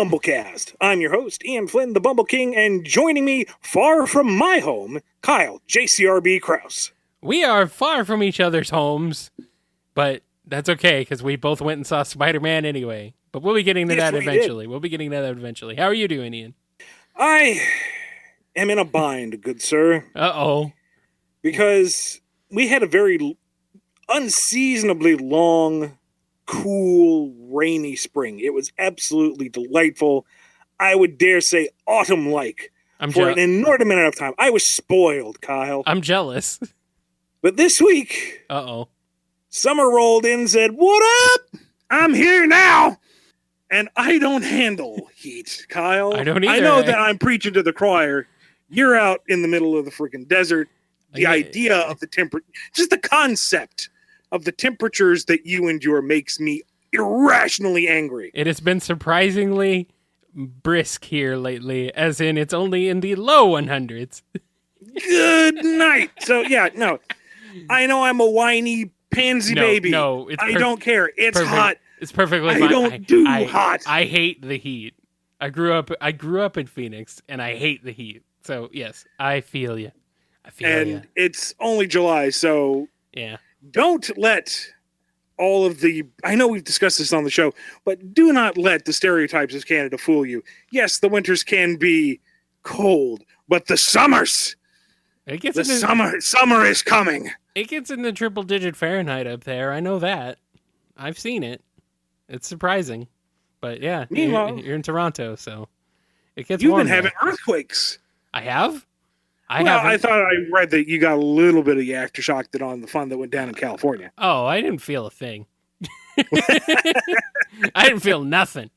BumbleKast. I'm your host, Ian Flynn, the Bumble King, and joining me, far from my home, Kyle, JCRB Krause. We are far from each other's homes, but that's okay, because we both went and saw Spider-Man anyway. But we'll be getting to that eventually. We'll be getting to that eventually. How are you doing, Ian? I am in a bind, good sir. Uh-oh. Because we had a very unseasonably long, cool, rainy spring. It was absolutely delightful. I would dare say autumn-like for an inordinate amount of time. I was spoiled, Kyle. I'm jealous. But this week, summer rolled in and said, "What up? I'm here now." And I don't handle heat, Kyle. I don't either. I know that I'm preaching to the choir. You're out in the middle of the freaking desert. The idea of the temperature, just the concept of the temperatures that you endure makes me irrationally angry. It has been surprisingly brisk here lately, as in it's only in the low 100s. Good night. So, yeah, no. I know I'm a whiny pansy baby. No, I don't care. It's hot. It's perfectly fine. I don't do hot. I hate the heat. I grew up in Phoenix, and I hate the heat. So, yes, I feel you. And it's only July, so yeah. Don't let all of the... I know we've discussed this on the show, but do not let the stereotypes of Canada fool you. Yes, the winters can be cold, but the summers... Summer is coming. It gets in the triple-digit Fahrenheit up there. I know that. I've seen it. It's surprising. But yeah, meanwhile, you're in Toronto, so it gets warm. You've been having earthquakes. I have? I thought I read that you got a little bit of the aftershock on the fun that went down in California. Oh, I didn't feel a thing. I didn't feel nothing.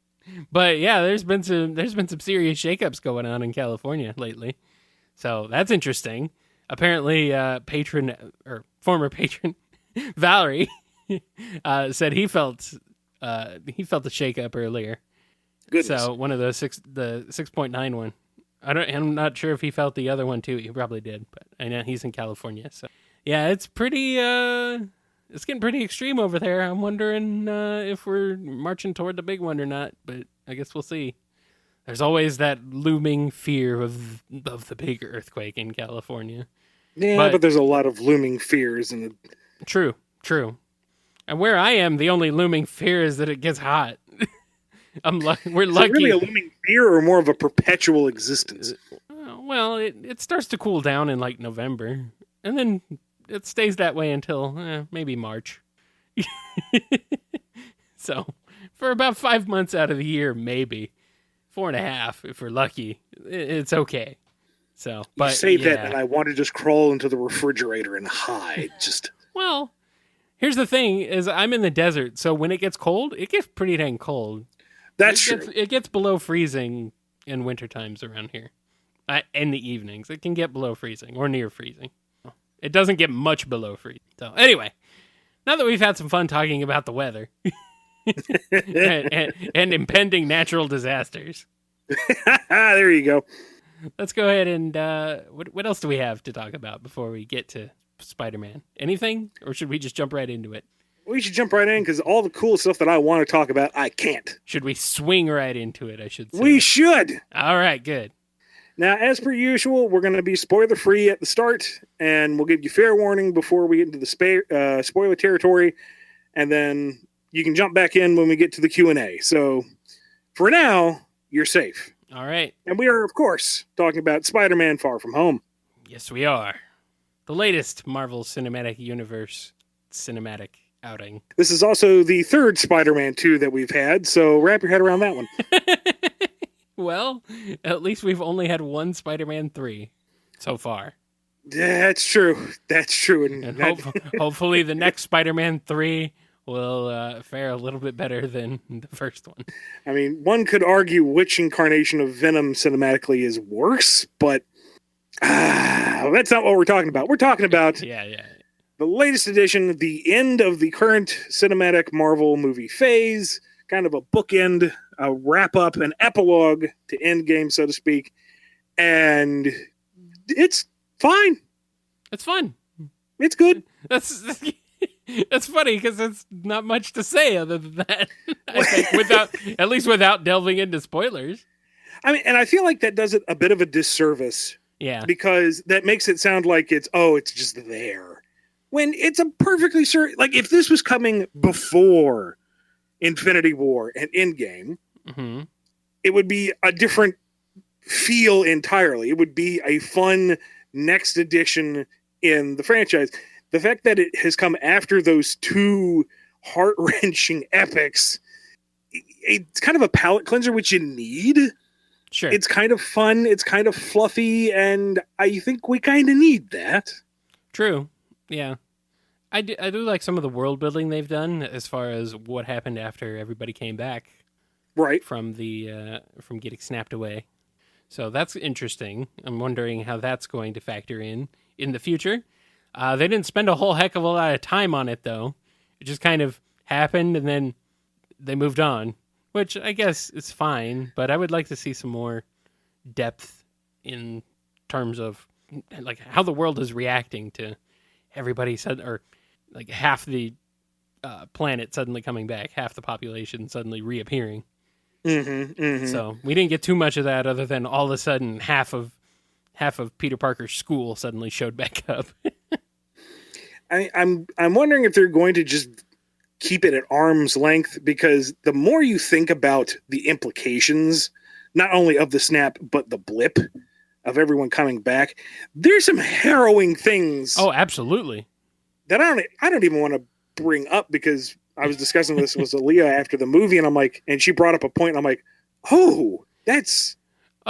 But yeah, there's been some serious shakeups going on in California lately. So that's interesting. Apparently, former patron Valerie said he felt the shakeup earlier. Goodness. So one of the 6.9 one. I'm not sure if he felt the other one too. He probably did, but I know he's in California. So yeah, it's pretty. It's getting pretty extreme over there. I'm wondering if we're marching toward the big one or not. But I guess we'll see. There's always that looming fear of the big earthquake in California. Yeah, but there's a lot of looming fears in the. True. And where I am, the only looming fear is that it gets hot. We're lucky. Is it really a looming fear or more of a perpetual existence? Well, it starts to cool down in like November, and then it stays that way until maybe March. So, for about 5 months out of the year, maybe 4.5 if we're lucky, it's okay. So, but you say that, and I want to just crawl into the refrigerator and hide. Well, here's the thing: is I'm in the desert, so when it gets cold, it gets pretty dang cold. That's true. It gets below freezing in winter times around here. In the evenings, it can get below freezing or near freezing. It doesn't get much below freezing. So anyway, now that we've had some fun talking about the weather and impending natural disasters, there you go. Let's go ahead and what else do we have to talk about before we get to Spider-Man? Anything, or should we just jump right into it? We should jump right in, because all the cool stuff that I want to talk about, I can't. Should we swing right into it, I should say? We should. All right, good. Now, as per usual, we're going to be spoiler-free at the start, and we'll give you fair warning before we get into the spoiler territory, and then you can jump back in when we get to the Q&A. So, for now, you're safe. All right. And we are, of course, talking about Spider-Man Far From Home. Yes, we are. The latest Marvel Cinematic Universe cinematic outing. This is also the third Spider-Man 2 that we've had, so wrap your head around that one. Well, at least we've only had one Spider-Man 3 so far. That's true. And hopefully the next Spider-Man 3 will fare a little bit better than the first one. I mean, one could argue which incarnation of Venom cinematically is worse, but that's not what we're talking about. We're talking about the latest edition, the end of the current cinematic Marvel movie phase, kind of a bookend, a wrap-up, an epilogue to Endgame, so to speak. And it's fine. It's fun. It's good. It's funny because it's not much to say other than that. I think without delving into spoilers. I mean, and I feel like that does it a bit of a disservice. Yeah. Because that makes it sound like it's just there. When it's a perfectly certain, like if this was coming before Infinity War and Endgame, mm-hmm. it would be a different feel entirely. It would be a fun next edition in the franchise. The fact that it has come after those two heart-wrenching epics, it's kind of a palate cleanser, which you need. Sure. It's kind of fun, it's kind of fluffy, and I think we kind of need that. True. Yeah. I do like some of the world building they've done as far as what happened after everybody came back. Right. From from getting snapped away. So that's interesting. I'm wondering how that's going to factor in the future. They didn't spend a whole heck of a lot of time on it, though. It just kind of happened, and then they moved on, which I guess is fine, but I would like to see some more depth in terms of like how the world is reacting to everybody or like half the planet suddenly coming back, half the population suddenly reappearing. Mm-hmm, mm-hmm. So we didn't get too much of that other than all of a sudden half of Peter Parker's school suddenly showed back up. I'm wondering if they're going to just keep it at arm's length, because the more you think about the implications, not only of the snap, but the blip of everyone coming back, there's some harrowing things. Oh, absolutely. That I don't even want to bring up, because I was discussing this with Aaliyah after the movie, and I'm like, and she brought up a point, and I'm like, oh, that's.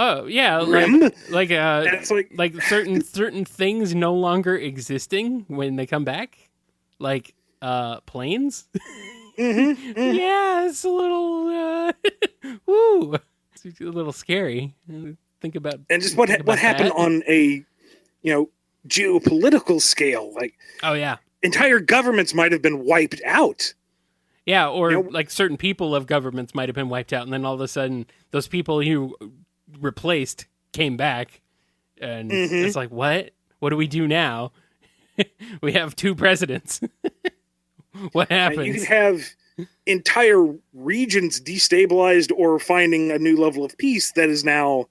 Oh yeah, grim. like certain things no longer existing when they come back, like planes. Mm-hmm, mm-hmm. Yeah, it's a little woo. It's a little scary. Think about and just what happened on a geopolitical scale. Like, oh yeah, entire governments might have been wiped out. Yeah, or like certain people of governments might have been wiped out, and then all of a sudden those people you replaced came back, and it's like, what do we do now? We have two presidents. What happens? You can have entire regions destabilized or finding a new level of peace that is now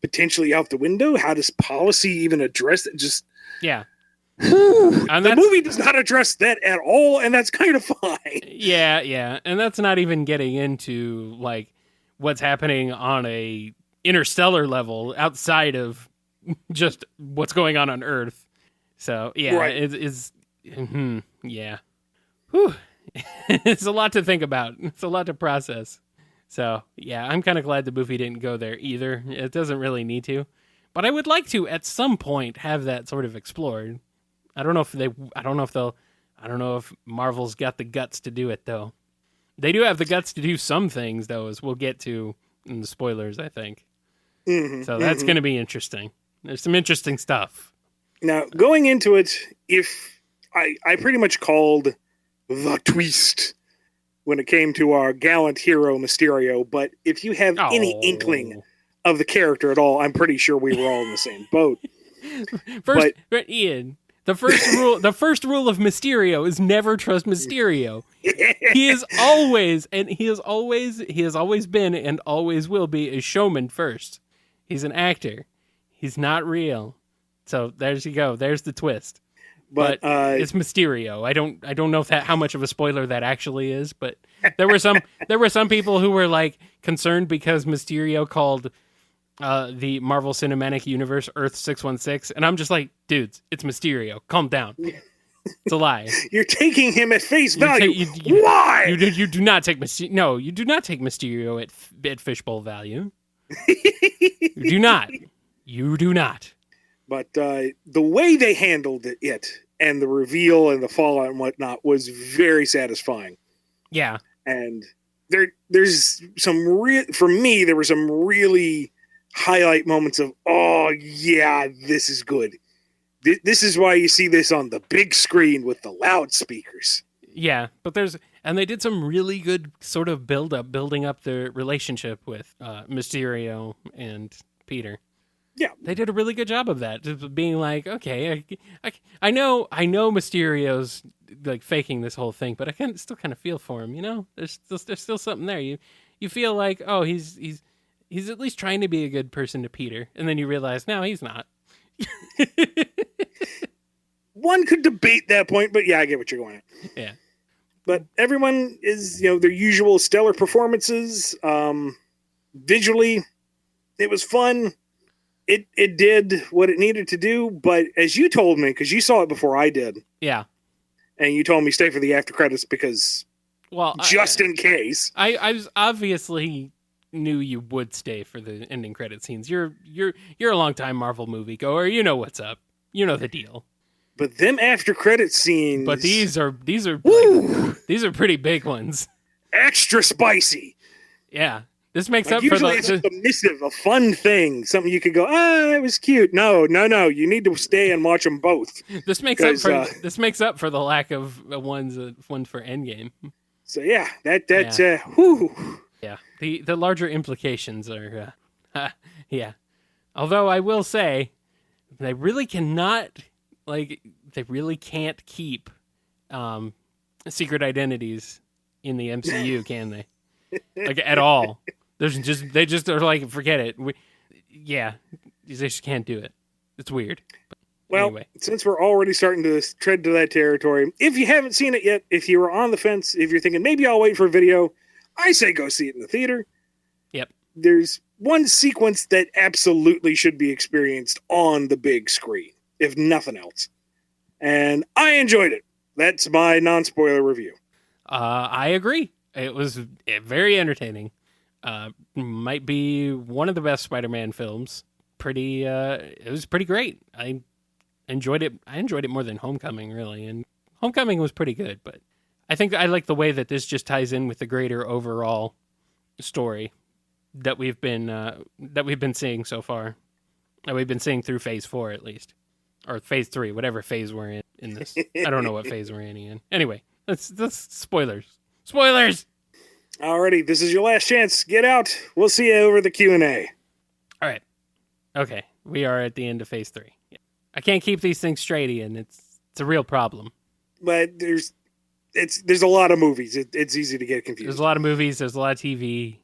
potentially out the window. How does policy even address it? Just yeah. And the movie does not address that at all, and that's kind of fine. Yeah, and that's not even getting into like what's happening on a interstellar level outside of just what's going on Earth. So yeah, right. It's yeah. Whew. It's a lot to think about. It's a lot to process. So yeah, I'm kind of glad the movie didn't go there either. It doesn't really need to, but I would like to at some point have that sort of explored. I don't know if Marvel's got the guts to do it though. They do have the guts to do some things though, as we'll get to in the spoilers, I think. So that's going to be interesting. There's some interesting stuff. Now, going into it, if I pretty much called the twist when it came to our gallant hero Mysterio, but if you have any inkling of the character at all, I'm pretty sure we were all in the same boat. But Ian, the first rule of Mysterio is never trust Mysterio. He has always been and always will be a showman first. He's an actor. He's not real. So there's you go. There's the twist. But it's Mysterio. I don't know if how much of a spoiler that actually is, but there were some people who were like concerned because Mysterio called the Marvel Cinematic Universe Earth 616, and I'm just like, dudes, it's Mysterio. Calm down. It's a lie. You're taking him at face value. Why? You do not take Mysterio. No, you do not take Mysterio at fishbowl value. You do not. You do not. But the way they handled it and the reveal and the fallout and whatnot was very satisfying. Yeah. And there's some for me, there were some really highlight moments of, oh yeah, this is good. This is why you see this on the big screen with the loudspeakers. Yeah, but they did some really good sort of building up the relationship with Mysterio and Peter. Yeah. They did a really good job of that. Just being like, okay, I know Mysterio's like faking this whole thing, but I can still kind of feel for him, you know? There's still something there. You feel like, oh, he's at least trying to be a good person to Peter. And then you realize, no, he's not. One could debate that point, but yeah, I get what you're going at. Yeah. But everyone is, their usual stellar performances. Visually, it was fun. It did what it needed to do, but as you told me, because you saw it before I did. Yeah. And you told me stay for the after credits because, just in case. I was obviously knew you would stay for the ending credit scenes. You're a longtime Marvel movie goer. You know what's up. You know the deal. But them after credit scenes. But these are pretty big ones. Extra spicy. Yeah. This makes up for it's a missive, a fun thing, something you could go, it was cute. No, you need to stay and watch them both. This makes up for the lack of one for Endgame. So yeah, that's whew. Yeah, the larger implications are, yeah. Although I will say, they really can't keep secret identities in the MCU, can they? Like at all. They just are like, forget it. They just can't do it. It's weird. But well, anyway. Since we're already starting to tread to that territory, if you haven't seen it yet, if you were on the fence, if you're thinking maybe I'll wait for a video, I say go see it in the theater. Yep. There's one sequence that absolutely should be experienced on the big screen, if nothing else. And I enjoyed it. That's my non-spoiler review. I agree. It was very entertaining. Might be one of the best Spider-Man films. It was pretty great. I enjoyed it. I enjoyed it more than Homecoming, really. And Homecoming was pretty good, but I think I like the way that this just ties in with the greater overall story that we've been seeing so far. That we've been seeing through Phase 4 at least, or Phase 3, whatever phase we're in this. I don't know what phase we're in. Anyway, that's spoilers. Spoilers. Alrighty, this is your last chance. Get out. We'll see you over the Q&A. All right. Okay, we are at the end of Phase 3. Yeah. I can't keep these things straight, Ian. It's a real problem. But there's a lot of movies. It's easy to get confused. There's a lot of movies. There's a lot of TV.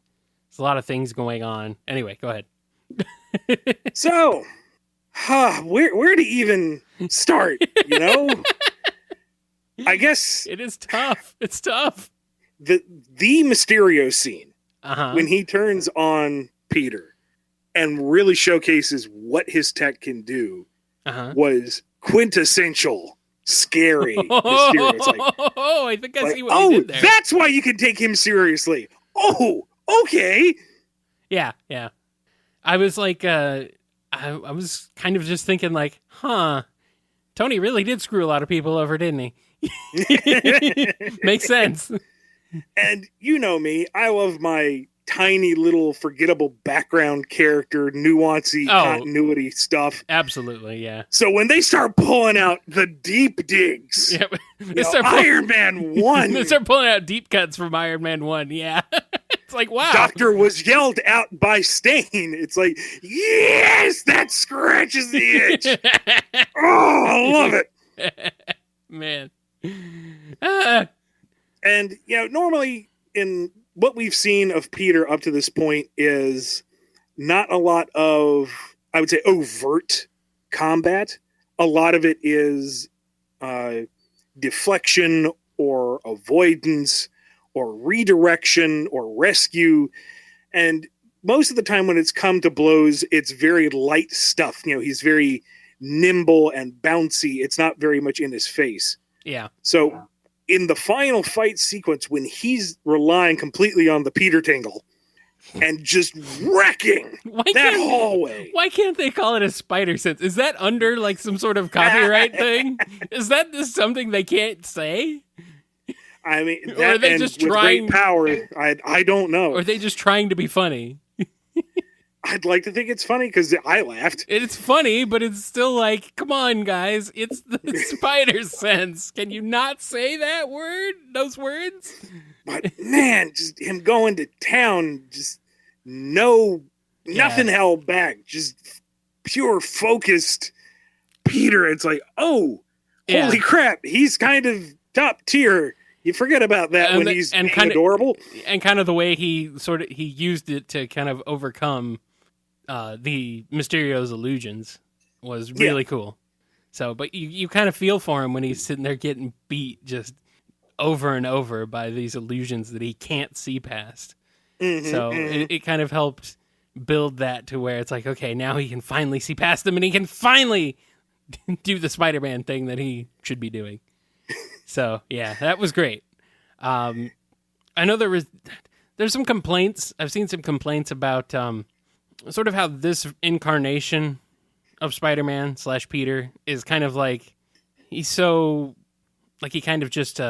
There's a lot of things going on. Anyway, go ahead. So, where to even start? I guess it is tough. It's tough. The Mysterio scene when he turns on Peter and really showcases what his tech can do was quintessential scary Mysterio. It's like, I think I see what you did there. That's why you can take him seriously. Oh, okay. Yeah. I was like, I was kind of just thinking like, Tony really did screw a lot of people over, didn't he? Makes sense. And you know me, I love my tiny little forgettable background character, nuancy, continuity stuff. Absolutely, yeah. So when they start pulling out the deep digs, Iron Man 1. They start pulling out deep cuts from Iron Man 1, yeah. It's like, wow. Doctor was yelled out by Stain. It's like, yes, that scratches the itch. Oh, I love it. Man. And, normally in what we've seen of Peter up to this point is not a lot of, I would say, overt combat. A lot of it is deflection or avoidance or redirection or rescue. And most of the time when it's come to blows, it's very light stuff. He's very nimble and bouncy. It's not very much in his face. Yeah. So in the final fight sequence, when he's relying completely on the Peter Tingle and just wrecking that hallway. Why can't they call it a spider sense? Is that under like some sort of copyright thing? Is that just something they can't say? I mean, or are they just trying great power? I don't know. Or are they just trying to be funny? I'd like to think it's funny because I laughed. It's funny, but it's still like, come on, guys. It's the spider sense. Can you not say that word? Those words? But man, just him going to town, just nothing held back. Just pure focused Peter. It's like, oh, holy crap, he's kind of top tier. You forget about that when he's kind of adorable. And kind of the way he used it to kind of overcome the Mysterio's illusions was really cool. So, but you kind of feel for him when he's sitting there getting beat just over and over by these illusions that he can't see past. So it kind of helped build that to where it's like, okay, now he can finally see past them and he can finally do the Spider-Man thing that he should be doing. So, yeah, that was great. I know there's some complaints. I've seen some complaints about sort of how this incarnation of Spider-Man / Peter is kind of like, he's so, like he kind of just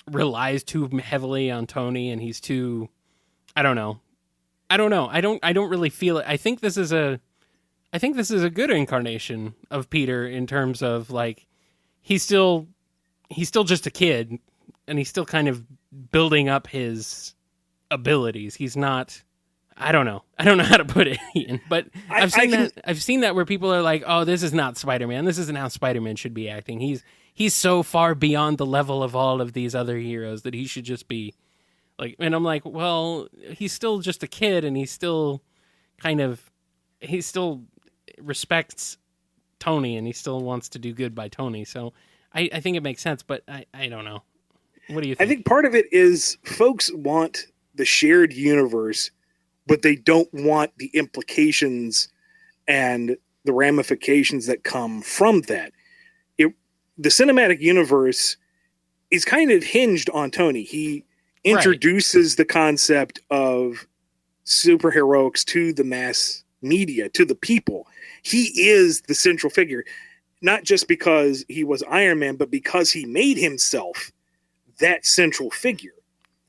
relies too heavily on Tony, and he's too, I don't know. I don't really feel it. I think this is a good incarnation of Peter in terms of like, he's still just a kid, and he's still kind of building up his abilities. He's not, I don't know how to put it, Ian, but I've seen that where people are like, oh, this is not Spider-Man. This isn't how Spider-Man should be acting. He's so far beyond the level of all of these other heroes that he should just be like, and I'm like, well, he's still just a kid, and he still respects Tony, and he still wants to do good by Tony. So I think it makes sense, but I don't know. What do you think? I think part of it is folks want the shared universe, but they don't want the implications and the ramifications that come from that. The cinematic universe is kind of hinged on Tony. He introduces the concept of superheroics to the mass media, to the people. He is the central figure, not just because he was Iron Man, but because he made himself that central figure.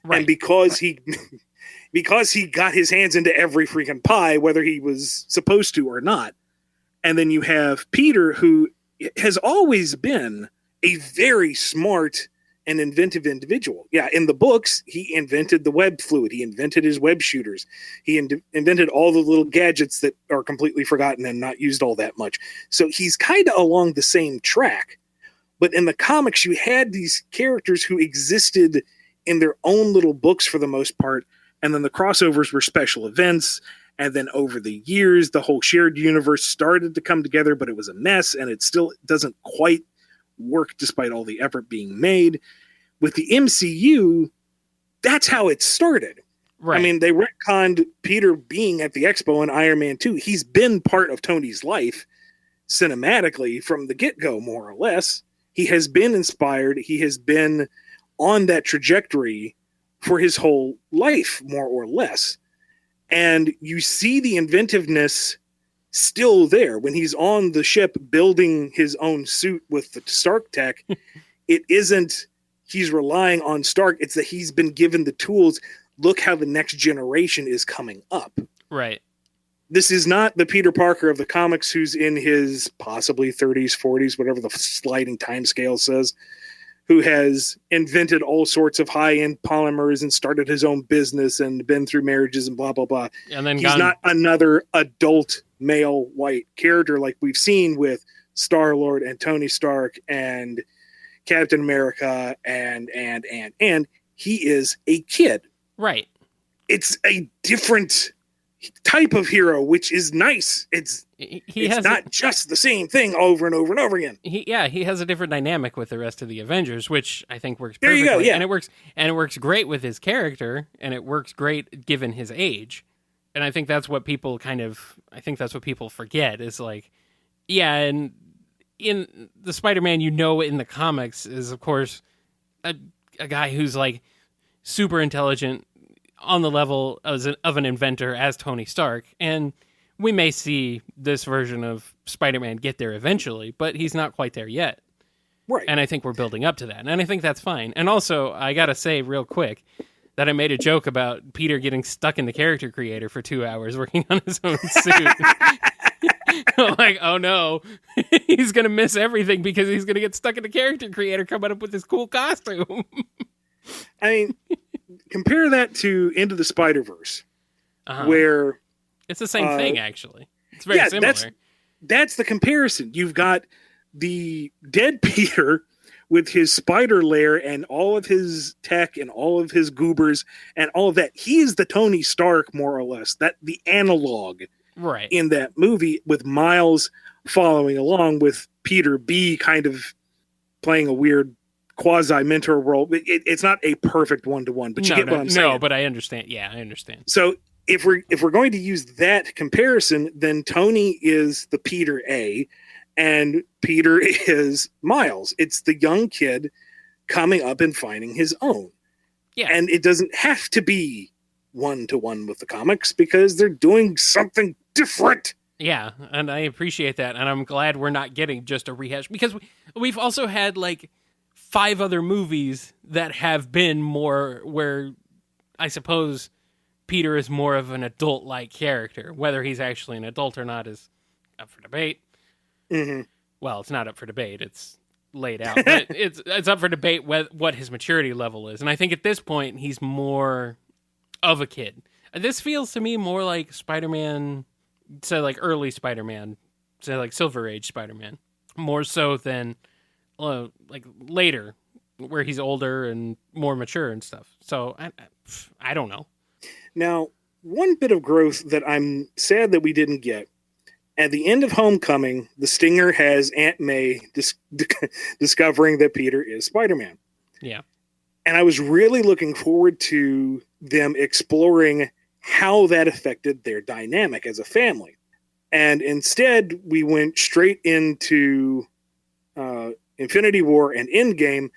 Right. And because he got his hands into every freaking pie, whether he was supposed to or not. And then you have Peter, who has always been a very smart and inventive individual. Yeah, in the books, he invented the web fluid. He invented his web shooters. He invented all the little gadgets that are completely forgotten and not used all that much. So he's kind of along the same track. But in the comics, you had these characters who existed in their own little books for the most part, and then the crossovers were special events. And then over the years, the whole shared universe started to come together, but it was a mess, and it still doesn't quite work despite all the effort being made. With the MCU, that's how it started. Right. I mean, they retconned Peter being at the Expo in Iron Man 2. He's been part of Tony's life cinematically from the get-go, more or less. He has been inspired. He has been on that trajectory for his whole life, more or less. And you see the inventiveness still there when he's on the ship building his own suit with the Stark tech. It isn't he's relying on Stark. It's that he's been given the tools. Look how the next generation is coming up. Right. This is not the Peter Parker of the comics who's in his possibly 30s, 40s, whatever the sliding time scale says, who has invented all sorts of high-end polymers and started his own business and been through marriages and blah, blah, blah. And then he's not another adult male white character like we've seen with Star-Lord and Tony Stark and Captain America and he is a kid. Right. It's a different type of hero, which is nice. It's not just the same thing over and over and over again. He has a different dynamic with the rest of the Avengers, which I think works perfectly. There you go, yeah. And it works great with his character, and it works great given his age. And I think that's what people forget is like, yeah, and in the Spider-Man in the comics is, of course, a guy who's like super intelligent on the level of an inventor as Tony Stark. And we may see this version of Spider-Man get there eventually, but he's not quite there yet. Right. And I think we're building up to that. And I think that's fine. And also, I got to say real quick that I made a joke about Peter getting stuck in the character creator for 2 hours working on his own suit. I'm like, oh no, he's going to miss everything because he's going to get stuck in the character creator coming up with this cool costume. I mean, compare that to Into the Spider-Verse, where it's the same thing, actually. It's very similar. that's the comparison. You've got the dead Peter with his spider lair and all of his tech and all of his goobers and all of that. He is the Tony Stark, more or less, that the analog right in that movie, with Miles following along with Peter B kind of playing a weird quasi-mentor role. It's not a perfect one-to-one, but you get what I'm saying. No, but I understand. Yeah, I understand. So if we're going to use that comparison, then Tony is the Peter A, and Peter is Miles. It's the young kid coming up and finding his own. Yeah. And it doesn't have to be one-to-one with the comics because they're doing something different. Yeah, and I appreciate that, and I'm glad we're not getting just a rehash, because we've also had, like, 5 other movies that have been more where I suppose Peter is more of an adult-like character. Whether he's actually an adult or not is up for debate. Mm-hmm. Well, it's not up for debate. It's laid out. But it's up for debate what his maturity level is. And I think at this point, he's more of a kid. This feels to me more like Spider-Man, say like early Spider-Man, say like Silver Age Spider-Man, more so than like later, where he's older and more mature and stuff. So I don't know. Now, one bit of growth that I'm sad that we didn't get. At the end of Homecoming, the Stinger has Aunt May discovering that Peter is Spider-Man. Yeah. And I was really looking forward to them exploring how that affected their dynamic as a family. And instead, we went straight into Infinity War and Endgame.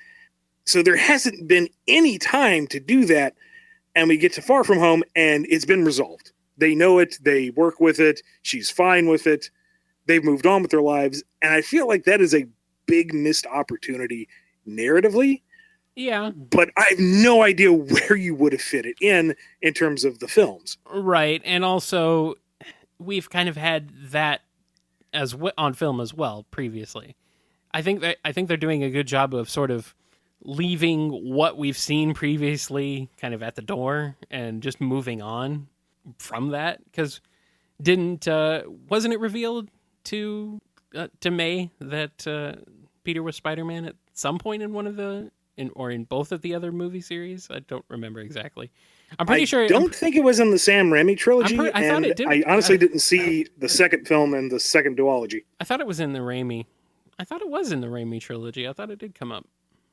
So there hasn't been any time to do that. And we get to Far From Home, and it's been resolved. They know it. They work with it. She's fine with it. They've moved on with their lives. And I feel like that is a big missed opportunity narratively. Yeah. But I have no idea where you would have fit it in terms of the films. Right. And also, we've kind of had that on film as well previously. I think they're doing a good job of sort of leaving what we've seen previously kind of at the door and just moving on from that, because wasn't it revealed to May that Peter was Spider-Man at some point in one of in both of the other movie series? I don't remember exactly. I'm pretty sure. I don't think it was in the Sam Raimi trilogy. I thought it did. I honestly didn't see the second film and the second duology. I thought it was in the Raimi. I thought it was in the Raimi trilogy. I thought it did come up,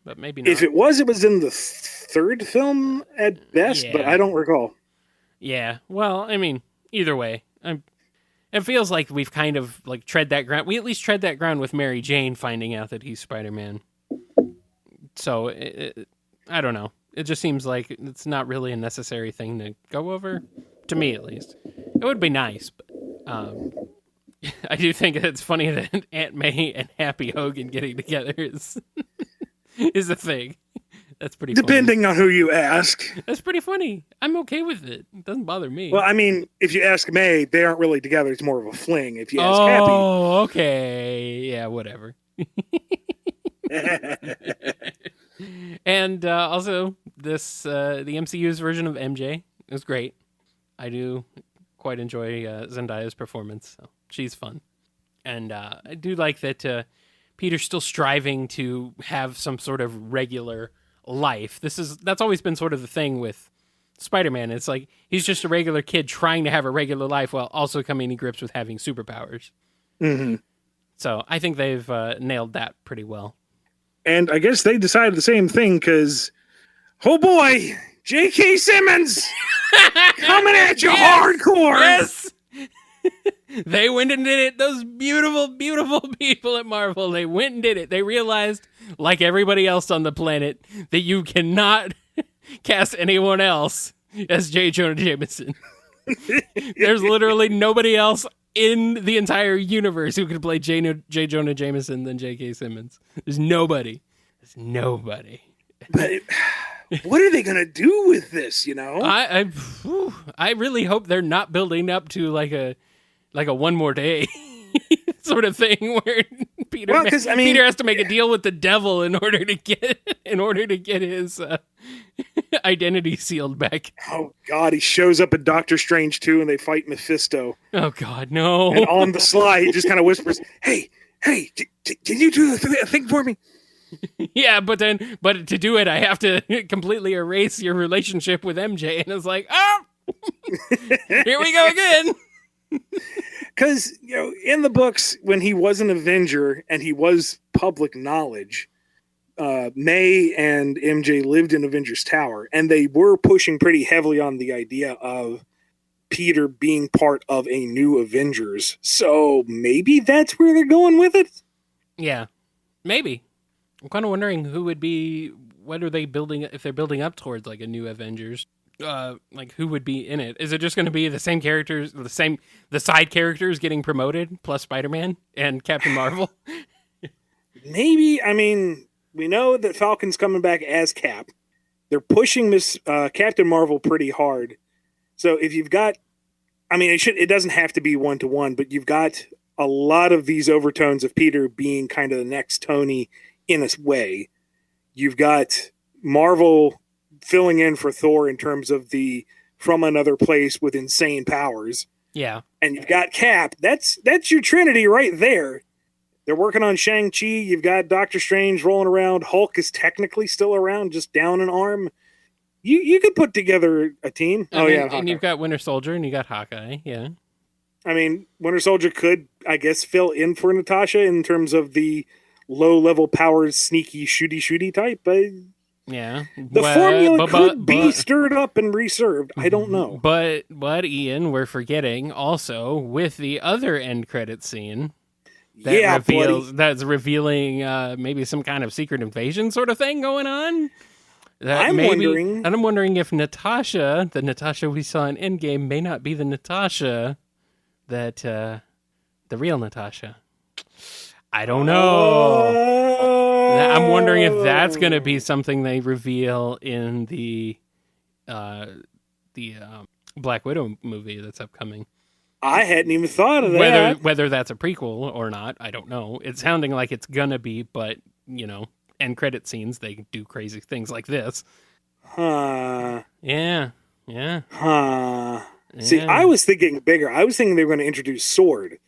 but maybe not. If it was in the third film at best, but I don't recall. Yeah, well, I mean, either way, it feels like we've kind of like tread that ground. We at least tread that ground with Mary Jane finding out that he's Spider-Man. So, I don't know. It just seems like it's not really a necessary thing to go over, to me at least. It would be nice, but I do think it's funny that Aunt May and Happy Hogan getting together is a thing. That's pretty funny. Depending on who you ask. That's pretty funny. I'm okay with it. It doesn't bother me. Well, I mean, if you ask May, they aren't really together. It's more of a fling. If you ask Happy... Oh, okay. Yeah, whatever. And also, the MCU's version of MJ is great. I do quite enjoy Zendaya's performance. So she's fun. And I do like that Peter's still striving to have some sort of regular life. That's always been sort of the thing with Spider-Man. It's like he's just a regular kid trying to have a regular life while also coming to grips with having superpowers. Mm-hmm. So I think they've nailed that pretty well. And I guess they decided the same thing because, oh boy, J.K. Simmons coming at you hardcore. Yes. They went and did it. Those beautiful, beautiful people at Marvel, they went and did it. They realized, like everybody else on the planet, that you cannot cast anyone else as J. Jonah Jameson. There's literally nobody else in the entire universe who could play J. Jonah Jameson than J.K. Simmons. There's nobody. But what are they going to do with this, you know? I really hope they're not building up to like a one more day sort of thing where Peter, well, because Peter has to make a deal with the devil in order to get his identity sealed back. Oh God, he shows up at Doctor Strange 2 and they fight Mephisto. Oh God, no! And on the sly, he just kind of whispers, "Hey, can you do a thing for me?" Yeah, but to do it, I have to completely erase your relationship with MJ, and it's like, oh, here we go again. Because, in the books, when he was an Avenger and he was public knowledge, May and MJ lived in Avengers Tower, and they were pushing pretty heavily on the idea of Peter being part of a new Avengers. So maybe that's where they're going with it? Yeah, maybe. I'm kind of wondering what are they building, if they're building up towards like a new Avengers. Like who would be in it? Is it just going to be the same characters, the side characters getting promoted, plus Spider-Man and Captain Marvel? Maybe. I mean, we know that Falcon's coming back as Cap. They're pushing this Captain Marvel pretty hard. So if you've got, I mean, it doesn't have to be 1-to-1, but you've got a lot of these overtones of Peter being kind of the next Tony in a way. You've got Marvel filling in for Thor in terms of the from another place with insane powers. Yeah. And you've got Cap. That's your Trinity right there. They're working on Shang-Chi. You've got Doctor Strange rolling around. Hulk is technically still around, just down an arm. You could put together a team. And you've got Winter Soldier and you got Hawkeye. Yeah. I mean, Winter Soldier could, I guess, fill in for Natasha in terms of the low-level powers, sneaky, shooty type. Yeah. The formula could be stirred up and reserved. I don't know. But Ian, we're forgetting also with the other end credit scene that's revealing maybe some kind of secret invasion sort of thing going on. I'm wondering if Natasha, the Natasha we saw in Endgame, may not be the Natasha that the real Natasha. I don't know. I'm wondering if that's going to be something they reveal in the Black Widow movie that's upcoming. I hadn't even thought of that. Whether that's a prequel or not, I don't know. It's sounding like it's gonna be, but end credit scenes, they do crazy things like this. Huh. Yeah. Huh. Yeah. See, I was thinking bigger. I was thinking they were going to introduce Sword.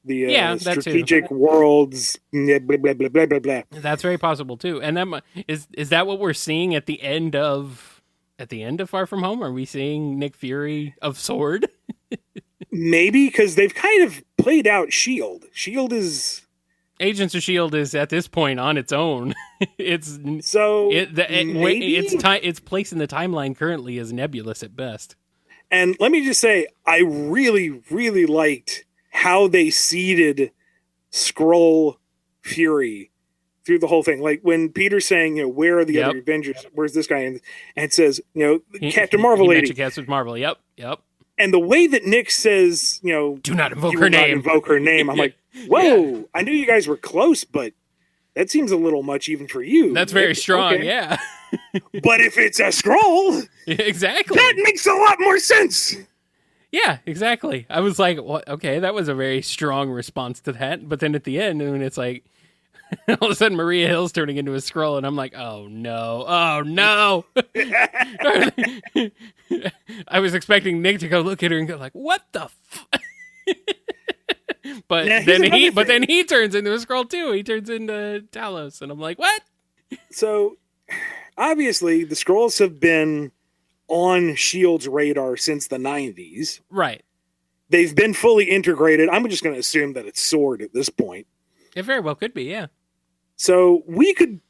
The strategic worlds, blah, blah, blah, blah, blah, blah. That's very possible too. And that is that what we're seeing at the end of Far From Home? Are we seeing Nick Fury of Sword? Maybe, because they've kind of played out S.H.I.E.L.D. S.H.I.E.L.D. is... Agents of S.H.I.E.L.D. is at this point on its own. Its place in the timeline currently is nebulous at best. And let me just say, I really, really liked how they seeded Skrull Fury through the whole thing. Like when Peter's saying, where are the other Avengers? Where's this guy? And it says, Captain Marvel lady. Captain Marvel. Yep. And the way that Nick says, do not invoke her name. I'm like, whoa, yeah. I knew you guys were close, but that seems a little much even for you. That's very strong, okay. Yeah. But if it's a Skrull, exactly, that makes a lot more sense. Yeah, exactly. I was like, well, okay, that was a very strong response to that. But then at the end, when it's like, all of a sudden Maria Hill's turning into a Skrull, and I'm like, oh no. I was expecting Nick to go look at her and go like, what the But then he turns into a Skrull too. He turns into Talos, and I'm like, what? So obviously the Skrulls have been on S.H.I.E.L.D.'s radar since the 90s. Right. They've been fully integrated. I'm just going to assume that it's Sword at this point. It very well could be, yeah. So we could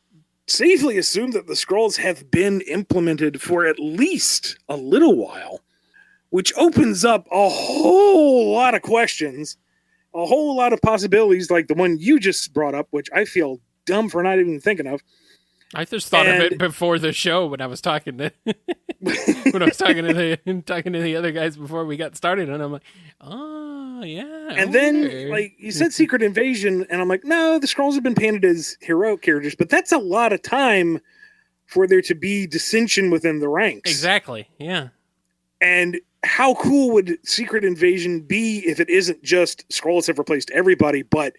safely assume that the Skrulls have been implemented for at least a little while, which opens up a whole lot of questions, a whole lot of possibilities, like the one you just brought up, which I feel dumb for not even thinking of. I just thought of it before the show when I was talking to talking to the other guys before we got started, and I'm like, oh yeah. And then like you said, Secret Invasion, and I'm like, no, the Skrulls have been painted as heroic characters, but that's a lot of time for there to be dissension within the ranks. Exactly. Yeah. And how cool would Secret Invasion be if it isn't just Skrulls have replaced everybody, but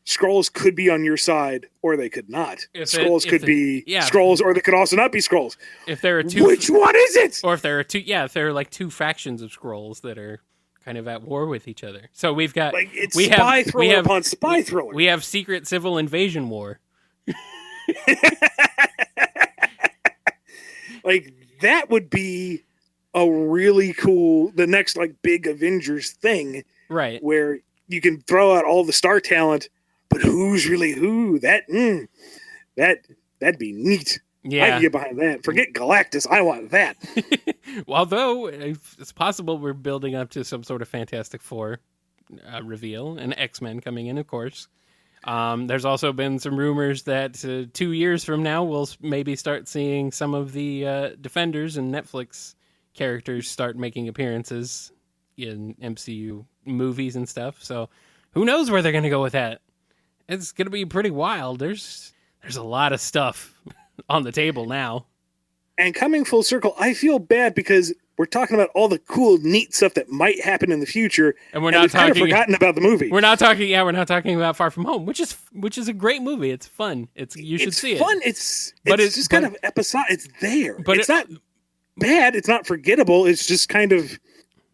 Skrulls could be on your side, or they could not. Skrulls could be yeah. Skrulls, or they could also not be Skrulls. If there are two, which one is it? Or if there are two, if there are like two factions of Skrulls that are kind of at war with each other. So we've got spy thriller upon spy thriller. We have secret civil invasion war. Like that would be a really cool, the next like big Avengers thing, right? Where you can throw out all the star talent, but who's really who? That'd be neat. Yeah, I'd get behind that. Forget Galactus, I want that. Although it's possible we're building up to some sort of Fantastic Four reveal, and X-Men coming in, of course. There's also been some rumors that 2 years from now we'll maybe start seeing some of the Defenders and Netflix characters start making appearances in MCU movies and stuff. So who knows where they're going to go with that? It's going to be pretty wild. There's a lot of stuff on the table now. And coming full circle, I feel bad because we're talking about all the cool, neat stuff that might happen in the future, and we've kind of forgotten about the movie. We're not talking about Far From Home, which is a great movie. It's fun. You should see it. It's fun. It's just kind of episodic. It's there, but it's not bad. It's not forgettable. It's just kind of,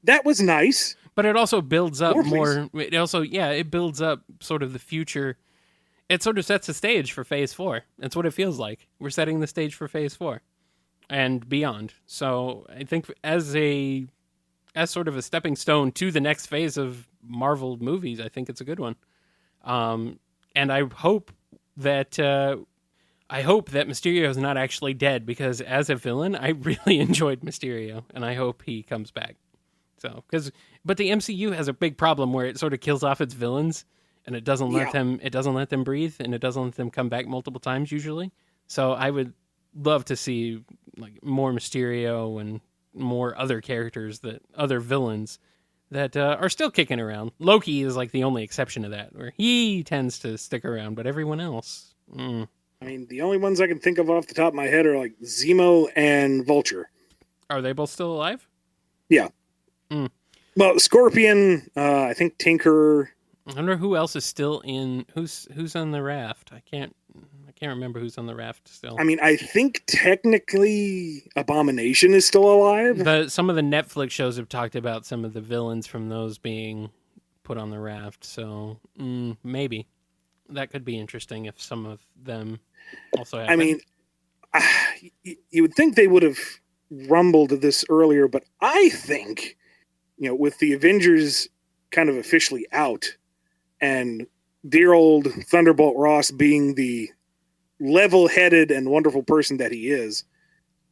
that was nice. But it also builds up more. It builds up sort of the future. It sort of sets the stage for Phase 4. That's what it feels like. We're setting the stage for Phase 4 and beyond. So I think as sort of a stepping stone to the next phase of Marvel movies, I think it's a good one. And I hope that Mysterio is not actually dead, because as a villain, I really enjoyed Mysterio, and I hope he comes back. But the MCU has a big problem where it sort of kills off its villains, and it doesn't let them breathe, and it doesn't let them come back multiple times usually. So I would love to see like more Mysterio and more other characters, other villains that are still kicking around. Loki is like the only exception to that, where he tends to stick around, but everyone else. I mean, the only ones I can think of off the top of my head are like Zemo and Vulture. Are they both still alive? Yeah. Well, Scorpion, I think Tinker. I wonder who else is still in. Who's on the raft? I can't remember who's on the raft still. I mean, I think technically Abomination is still alive. Some of the Netflix shows have talked about some of the villains from those being put on the raft. So maybe that could be interesting if some of them also happen. I mean, you would think they would have rumbled this earlier, but I think, with the Avengers kind of officially out and dear old Thunderbolt Ross being the level-headed and wonderful person that he is,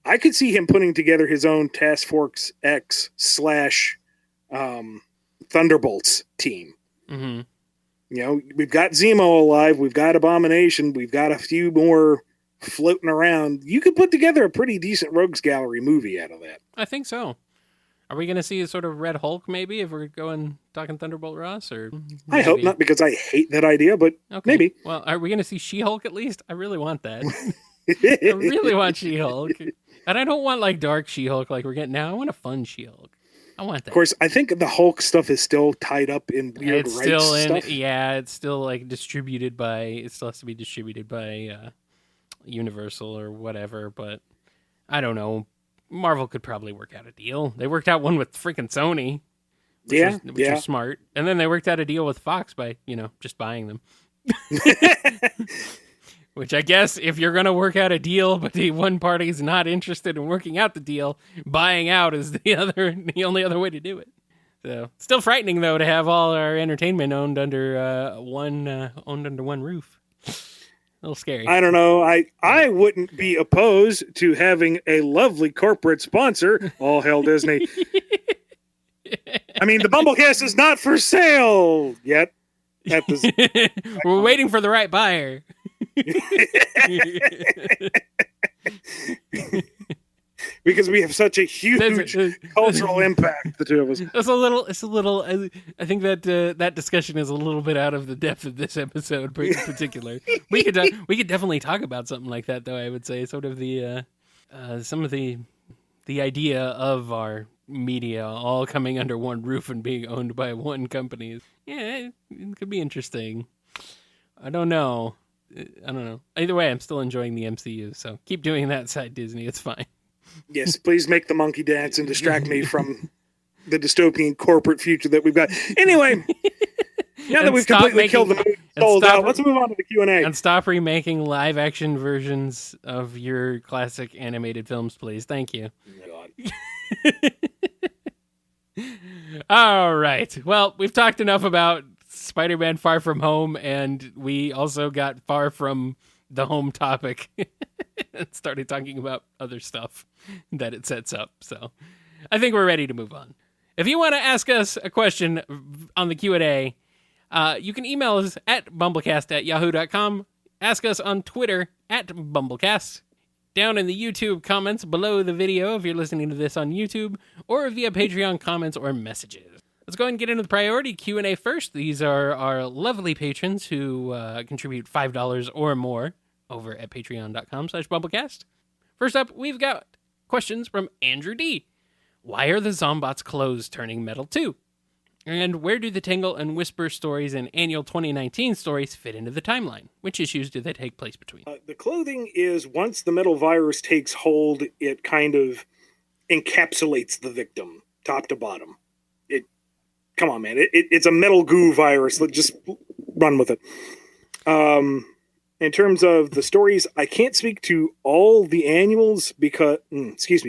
I could see him putting together his own Task Force X / Thunderbolts team. Mm-hmm. We've got Zemo alive, we've got Abomination, we've got a few more floating around. You could put together a pretty decent Rogues Gallery movie out of that. I think so. Are we going to see a sort of Red Hulk maybe if we're talking Thunderbolt Ross? Or maybe? I hope not, because I hate that idea, but maybe. Well, are we going to see She-Hulk at least? I really want that. I really want She-Hulk. And I don't want like dark She-Hulk like we're getting now. I want a fun She-Hulk. I want that. Of course, I think the Hulk stuff is still tied up in weird stuff. Yeah, it's still like distributed by, it still has to be distributed by Universal or whatever, but I don't know. Marvel could probably work out a deal. They worked out one with freaking Sony, which is smart. And then they worked out a deal with Fox by, just buying them. Which I guess if you're going to work out a deal, but the one party is not interested in working out the deal, buying out is the only other way to do it. So still frightening though to have all our entertainment owned under one roof. A little scary. I don't know. I wouldn't be opposed to having a lovely corporate sponsor. All hail Disney. I mean, the BumbleKast is not for sale yet. We're waiting for the right buyer. Because we have such a huge cultural impact, the two of us. It's a little. I think that that discussion is a little bit out of the depth of this episode, in particular. we could definitely talk about something like that, though. I would say sort of the some of the idea of our media all coming under one roof and being owned by one company. Yeah, it could be interesting. I don't know. Either way, I'm still enjoying the MCU, so keep doing that side, Disney. It's fine. Yes, please make the monkey dance and distract me from the dystopian corporate future that we've got. Anyway, now that we've completely killed the mood, sold out, let's move on to the Q&A. And stop remaking live-action versions of your classic animated films, please. Thank you. Oh, God. All right. Well, we've talked enough about Spider-Man Far From Home, and we also got far from the home topic and started talking about other stuff that it sets up. So I think we're ready to move on. If you want to ask us a question on the Q&A, you can email us at BumbleKast@yahoo.com. Ask us on Twitter at BumbleKast. Down in the YouTube comments below the video if you're listening to this on YouTube, or via Patreon comments or messages. Let's go ahead and get into the priority Q&A first. These are our lovely patrons who contribute $5 or more over at patreon.com/BumbleKast. First up, we've got questions from Andrew D. Why are the Zombots clothes turning metal too? And where do the Tangle and Whisper stories and annual 2019 stories fit into the timeline? Which issues do they take place between? The clothing is, once the metal virus takes hold, it kind of encapsulates the victim, top to bottom. Come on, man. It's a metal goo virus. Let's just run with it. In terms of the stories, I can't speak to all the annuals because,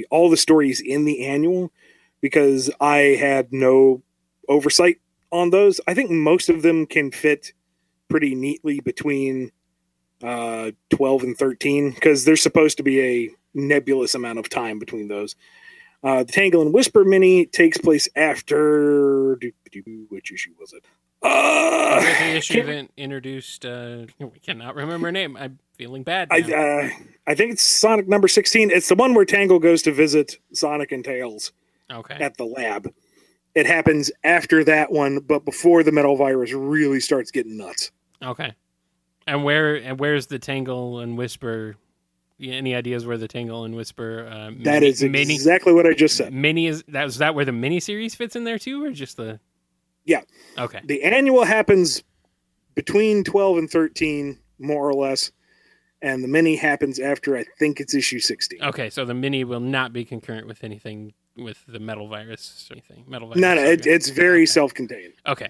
all the stories in the annual because I had no oversight on those. I think most of them can fit pretty neatly between 12 and 13 because there's supposed to be a nebulous amount of time between those. The Tangle and Whisper mini takes place after... Which issue was it? The issue that introduced... we cannot remember her name. I'm feeling bad now. I think it's Sonic number 16. It's the one where Tangle goes to visit Sonic and Tails at the lab. It happens after that one, but before the metal virus really starts getting nuts. Okay. And where's the Tangle and Whisper... Any ideas where the Tangle and Whisper that is exactly what I just said. Mini is that where the mini series fits in there too, or just the? Yeah. Okay. The annual happens between 12 and 13, more or less, and the mini happens after I think it's issue 16. Okay, so the mini will not be concurrent with anything with the metal virus or anything. Metal virus. No, it's very self-contained. Okay.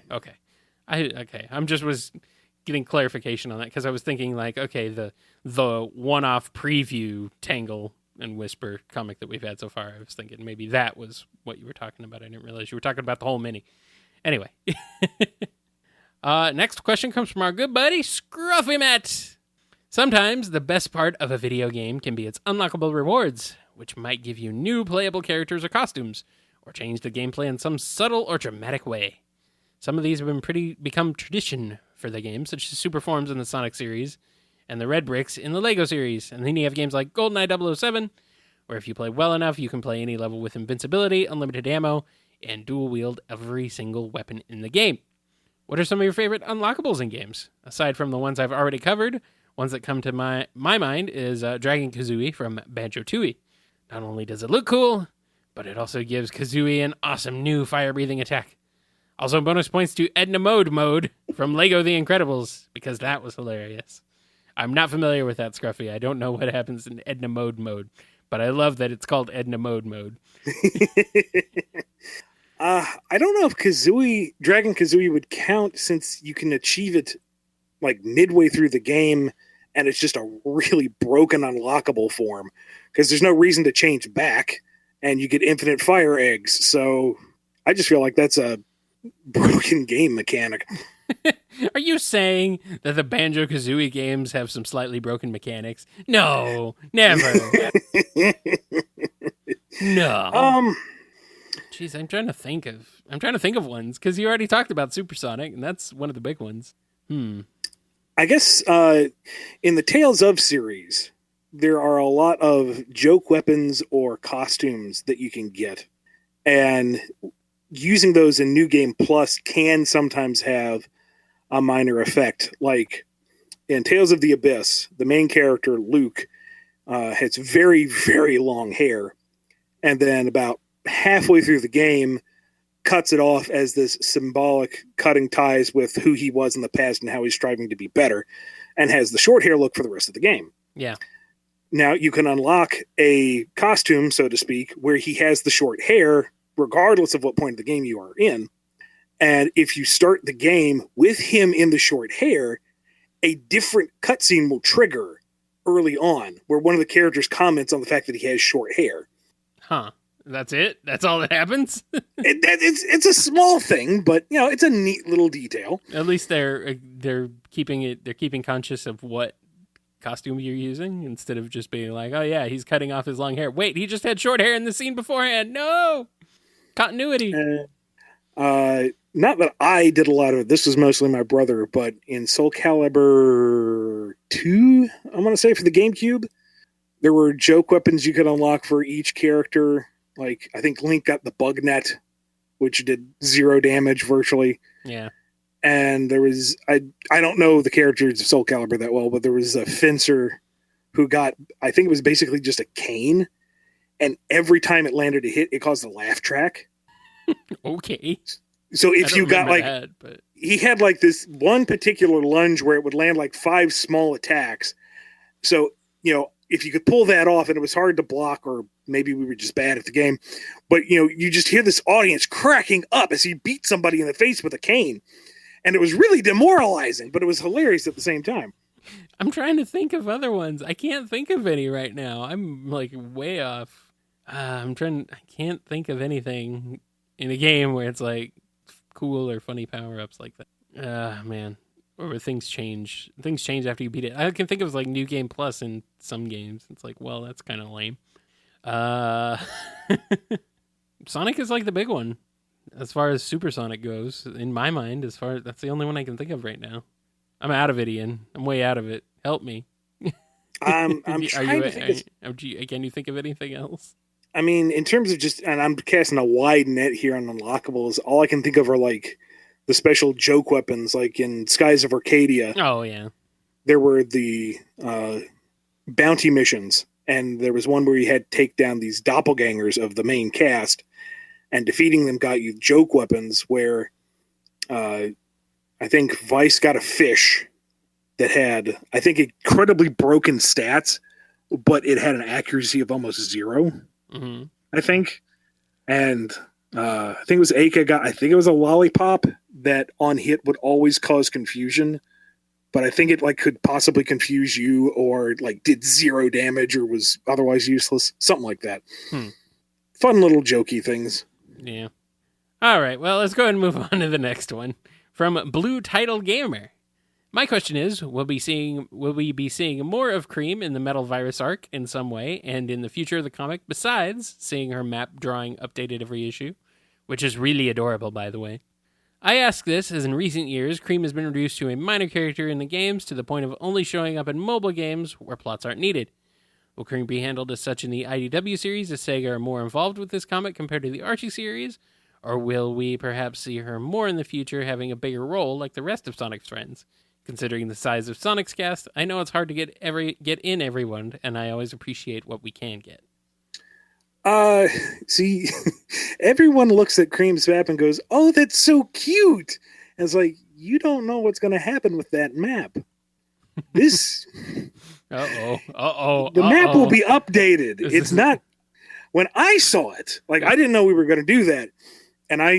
I'm just was getting clarification on that because I was thinking like, okay, the one-off preview Tangle and Whisper comic that we've had so far, I was thinking maybe that was what you were talking about. I didn't realize you were talking about the whole mini. Anyway. Next question comes from our good buddy, Scruffymatt. Sometimes the best part of a video game can be its unlockable rewards, which might give you new playable characters or costumes, or change the gameplay in some subtle or dramatic way. Some of these have become tradition for the game, such as Super Forms in the Sonic series, and the Red Bricks in the Lego series. And then you have games like GoldenEye 007, where if you play well enough, you can play any level with invincibility, unlimited ammo, and dual-wield every single weapon in the game. What are some of your favorite unlockables in games? Aside from the ones I've already covered, ones that come to my mind is Dragon Kazooie from Banjo-Tooie. Not only does it look cool, but it also gives Kazooie an awesome new fire-breathing attack. Also, bonus points to Edna Mode from Lego The Incredibles, because that was hilarious. I'm not familiar with that, Scruffy. I don't know what happens in Edna Mode, but I love that it's called Edna Mode. I don't know if Dragon Kazooie would count since you can achieve it like midway through the game, and it's just a really broken unlockable form because there's no reason to change back, and you get infinite fire eggs. So I just feel like that's a broken game mechanic. Are you saying that the Banjo-Kazooie games have some slightly broken mechanics? No, never. No. Jeez, I'm trying to think of ones because you already talked about Supersonic, and that's one of the big ones. I guess in the Tales of series, there are a lot of joke weapons or costumes that you can get, and using those in New Game Plus can sometimes have a minor effect. Like in Tales of the Abyss, the main character, Luke, has very, very long hair. And then about halfway through the game, cuts it off as this symbolic cutting ties with who he was in the past and how he's striving to be better, and has the short hair look for the rest of the game. Yeah. Now you can unlock a costume, so to speak, where he has the short hair, regardless of what point of the game you are in. And if you start the game with him in the short hair, a different cutscene will trigger early on, where one of the characters comments on the fact that he has short hair. Huh. That's it? That's all that happens? It's a small thing, but it's a neat little detail. At least they're keeping conscious of what costume you're using, instead of just being like, oh yeah, he's cutting off his long hair. Wait, he just had short hair in the scene beforehand. No! Continuity. Not that I did a lot of it. This was mostly my brother, but in Soul Calibur 2, I want to say, for the GameCube, there were joke weapons you could unlock for each character. Like, I think Link got the bug net, which did 0 damage virtually. Yeah. And there was, I don't know the characters of Soul Calibur that well, but there was a fencer who got, I think it was basically just a cane. And every time it landed a hit, it caused a laugh track. Okay. So if you got but he had like this one particular lunge where it would land like 5 small attacks. So, if you could pull that off, and it was hard to block, or maybe we were just bad at the game, but you just hear this audience cracking up as he beat somebody in the face with a cane. And it was really demoralizing, but it was hilarious at the same time. I'm trying to think of other ones. I can't think of any right now. I'm like way off. I can't think of anything in a game where it's like cool or funny power-ups like that. Man. Or things change. Things change after you beat it. I can think of like New Game Plus in some games. It's like, well, that's kind of lame. Sonic is like the big one as far as Supersonic goes, in my mind. That's the only one I can think of right now. I'm out of it, Ian. I'm way out of it. Help me. I'm trying to think. Can you think of anything else? I mean, in terms of and I'm casting a wide net here on unlockables. All I can think of are like the special joke weapons, like in Skies of Arcadia. Oh, yeah. There were the bounty missions, and there was one where you had to take down these doppelgangers of the main cast, and defeating them got you joke weapons where I think Vice got a fish that had, I think, incredibly broken stats, but it had an accuracy of almost 0, I think. And I think it was Aika got, I think it was a lollipop that on hit would always cause confusion, but I think it like could possibly confuse you, or like did 0 damage or was otherwise useless, something like that. Fun little jokey things. Yeah. All right, well, let's go ahead and move on to the next one from Blue Title Gamer. My question is, will we be seeing more of Cream in the Metal Virus arc in some way, and in the future of the comic, besides seeing her map drawing updated every issue, which is really adorable, by the way? I ask this as in recent years, Cream has been reduced to a minor character in the games to the point of only showing up in mobile games where plots aren't needed. Will Cream be handled as such in the IDW series, as Sega are more involved with this comic compared to the Archie series? Or will we perhaps see her more in the future having a bigger role like the rest of Sonic's friends? Considering the size of Sonic's cast, I know it's hard to get in everyone, and I always appreciate what we can get. See, everyone looks at Cream's map and goes, "Oh, that's so cute." And it's like, you don't know what's going to happen with that map. This, the map will be updated. It's not. When I saw it, like I didn't know we were going to do that, and I,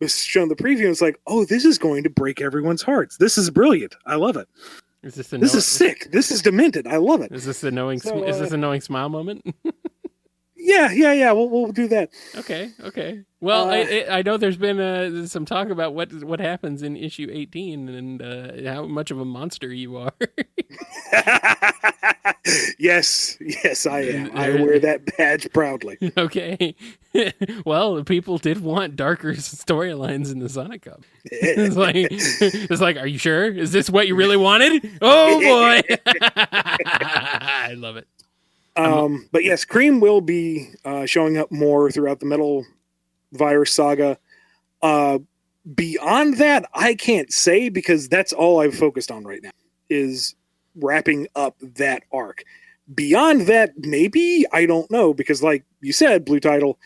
was shown the preview. And it's like, oh, this is going to break everyone's hearts. This is brilliant. I love it. This is sick. This is demented. I love it. Is this a knowing? Is this a knowing smile moment? Yeah. We'll do that. Okay. Well, I know there's been some talk about what happens in issue 18 and how much of a monster you are. Yes, I am. I wear that badge proudly. Okay. Well, people did want darker storylines in the Sonic Cup. It's like, are you sure? Is this what you really wanted? Oh boy! I love it. But yes, Cream will be showing up more throughout the Metal Virus saga. Beyond that, I can't say, because that's all I've focused on right now, is wrapping up that arc. Beyond that, maybe, I don't know, because like you said, Blue Title,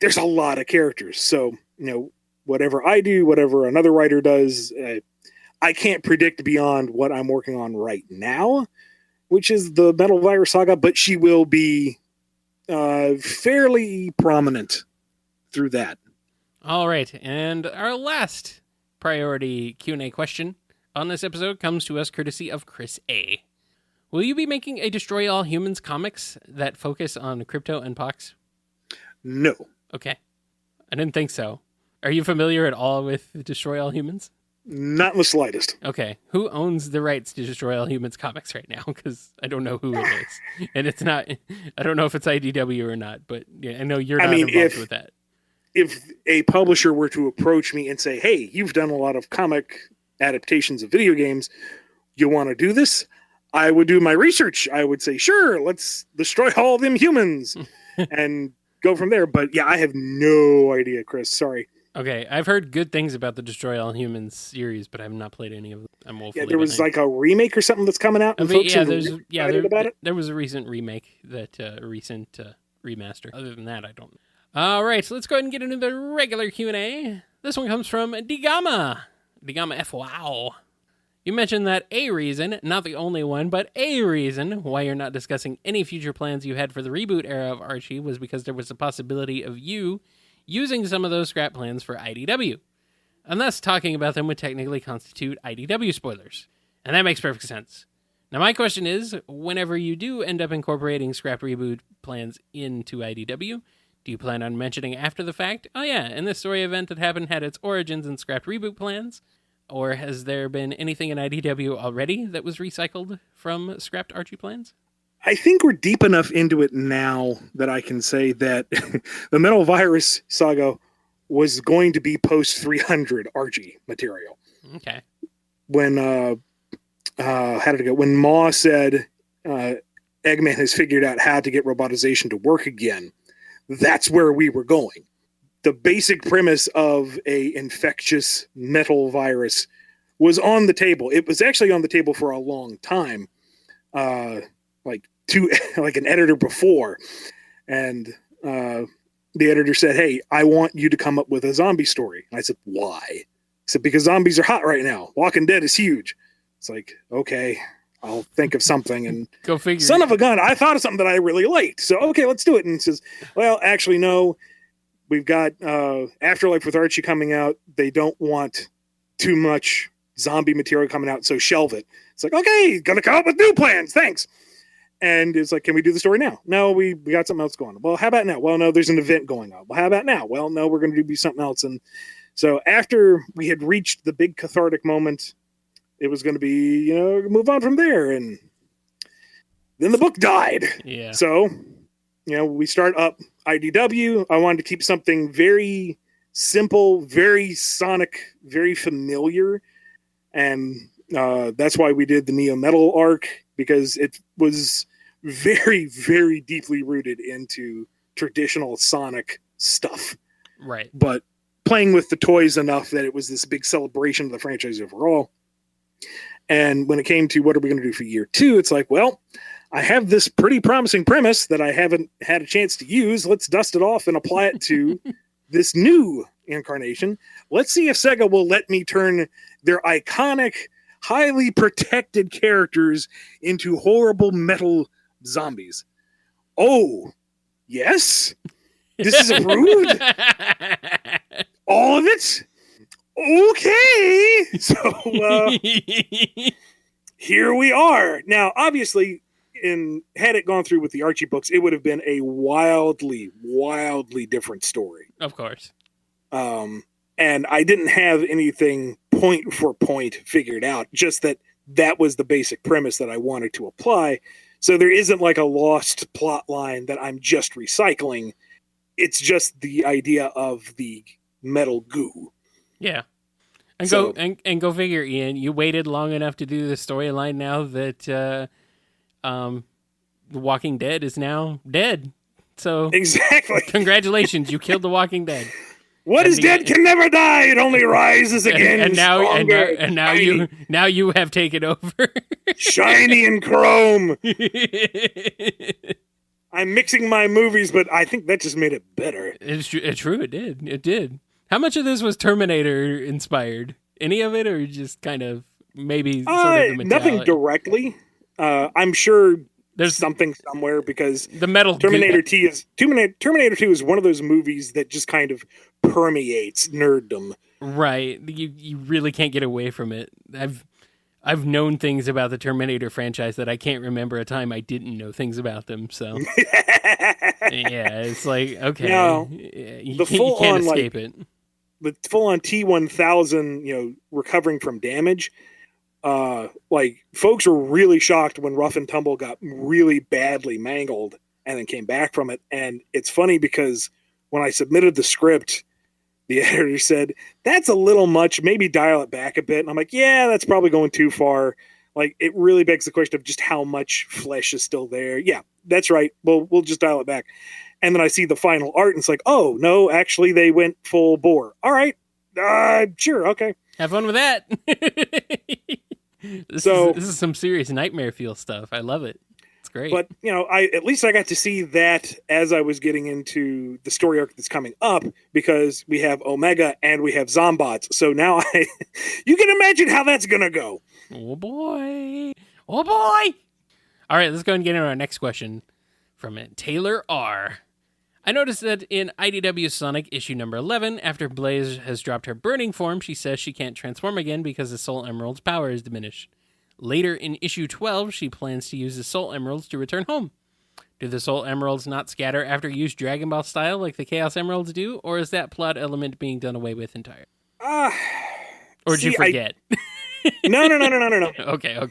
there's a lot of characters. So whatever I do, whatever another writer does, I can't predict beyond what I'm working on right now, which is the Metal Virus Saga, but she will be fairly prominent through that. All right, and our last priority Q&A question on this episode comes to us courtesy of Chris A. Will you be making a Destroy All Humans comics that focus on Crypto and Pox? No. Okay. I didn't think so. Are you familiar at all with Destroy All Humans? Not in the slightest. Okay. Who owns the rights to Destroy All Humans comics right now? Because I don't know who it is. And it's not, I don't know if it's IDW or not, but yeah, I know you're not involved with that. If a publisher were to approach me and say, hey, you've done a lot of comic adaptations of video games, you want to do this? I would do my research. I would say, sure, let's destroy all them humans and go from there. But yeah, I have no idea, Chris. Sorry. Okay, I've heard good things about the Destroy All Humans series, but I have not played any of them. I'm woefully there was like a remake or something that's coming out. And folks there was a recent remake, recent remaster. Other than that, I don't know. All right, so let's go ahead and get into the regular Q&A. This one comes from Digama. Digama F. Wow. You mentioned that a reason, not the only one, but a reason why you're not discussing any future plans you had for the reboot era of Archie was because there was a possibility of you using some of those scrap plans for IDW. And thus, talking about them would technically constitute IDW spoilers. And that makes perfect sense. Now, my question is, whenever you do end up incorporating scrap reboot plans into IDW, do you plan on mentioning after the fact, oh yeah, and this story event that happened had its origins in scrapped reboot plans? Or has there been anything in IDW already that was recycled from scrapped Archie plans? I think we're deep enough into it now that I can say that the Metal Virus Saga was going to be post 300 Archie material. Okay. When, how did it go? When Ma said Eggman has figured out how to get robotization to work again, that's where we were going. The basic premise of a infectious metal virus was on the table. It was actually on the table for a long time, like an editor before. And the editor said, hey, I want you to come up with a zombie story. And I said, why? He said, because zombies are hot right now. Walking Dead is huge. It's like, okay, I'll think of something. And go figure. Son of a gun, I thought of something that I really liked. So, okay, let's do it. And he says, well, actually, no. We've got Afterlife with Archie coming out. They don't want too much zombie material coming out, so shelve it. It's like, okay, gonna come up with new plans. Thanks. And it's like, can we do the story now? No, we got something else going on. Well, how about now? Well, no, there's an event going on. Well, how about now? Well, no, we're going to do something else. And so after we had reached the big cathartic moment, it was going to be, move on from there. And then the book died. Yeah. So, we start up IDW. I wanted to keep something very simple, very Sonic, very familiar. And that's why we did the Neo Metal arc, because it was very, very deeply rooted into traditional Sonic stuff. Right. But playing with the toys enough that it was this big celebration of the franchise overall. And when it came to what are we going to do for year 2, it's like, well, I have this pretty promising premise that I haven't had a chance to use. Let's dust it off and apply it to this new incarnation. Let's see if Sega will let me turn their iconic, highly protected characters into horrible metal zombies. Oh, yes? This is approved? All of it? Okay. So, here we are. Now, obviously, had it gone through with the Archie books, it would have been a wildly, wildly different story. Of course. And I didn't have anything point for point figured out, just that was the basic premise that I wanted to apply. So there isn't like a lost plot line that I'm just recycling. It's just the idea of the metal goo. Yeah. And go figure, Ian, you waited long enough to do the storyline now that The Walking Dead is now dead. So exactly. Congratulations, you killed The Walking Dead. What is dead can never die. It only rises again. And now you have taken over. Shiny and chrome. I'm mixing my movies, but I think that just made it better. It's true. It did. How much of this was Terminator inspired? Any of it, or just kind of maybe sort of the nothing directly. I'm sure there's something somewhere, because the metal Terminator 2 is one of those movies that just kind of permeates nerddom. Right. You really can't get away from it. I've known things about the Terminator franchise that I can't remember a time I didn't know things about them. So yeah, it's like, okay, now, you can't escape it. The full-on T-1000, recovering from damage. Folks were really shocked when Rough and Tumble got really badly mangled and then came back from it. And it's funny because when I submitted the script, the editor said, "That's a little much, maybe dial it back a bit." And I'm like, yeah, that's probably going too far. It really begs the question of just how much flesh is still there. Yeah, that's right. We'll just dial it back. And then I see the final art, and it's like, oh, no, actually, they went full bore. All right. Sure, okay. Have fun with that. This is some serious nightmare fuel stuff. I love it. It's great. But, at least I got to see that as I was getting into the story arc that's coming up, because we have Omega and we have Zombots. So now you can imagine how that's going to go. Oh, boy. Oh, boy. All right, let's go and get into our next question from Taylor R. I noticed that in IDW Sonic issue number 11, after Blaze has dropped her burning form, she says she can't transform again because the Soul Emerald's power is diminished. Later in issue 12, she plans to use the Soul Emeralds to return home. Do the Soul Emeralds not scatter after use Dragon Ball style like the Chaos Emeralds do, or is that plot element being done away with entirely? Or did you forget? No. Okay.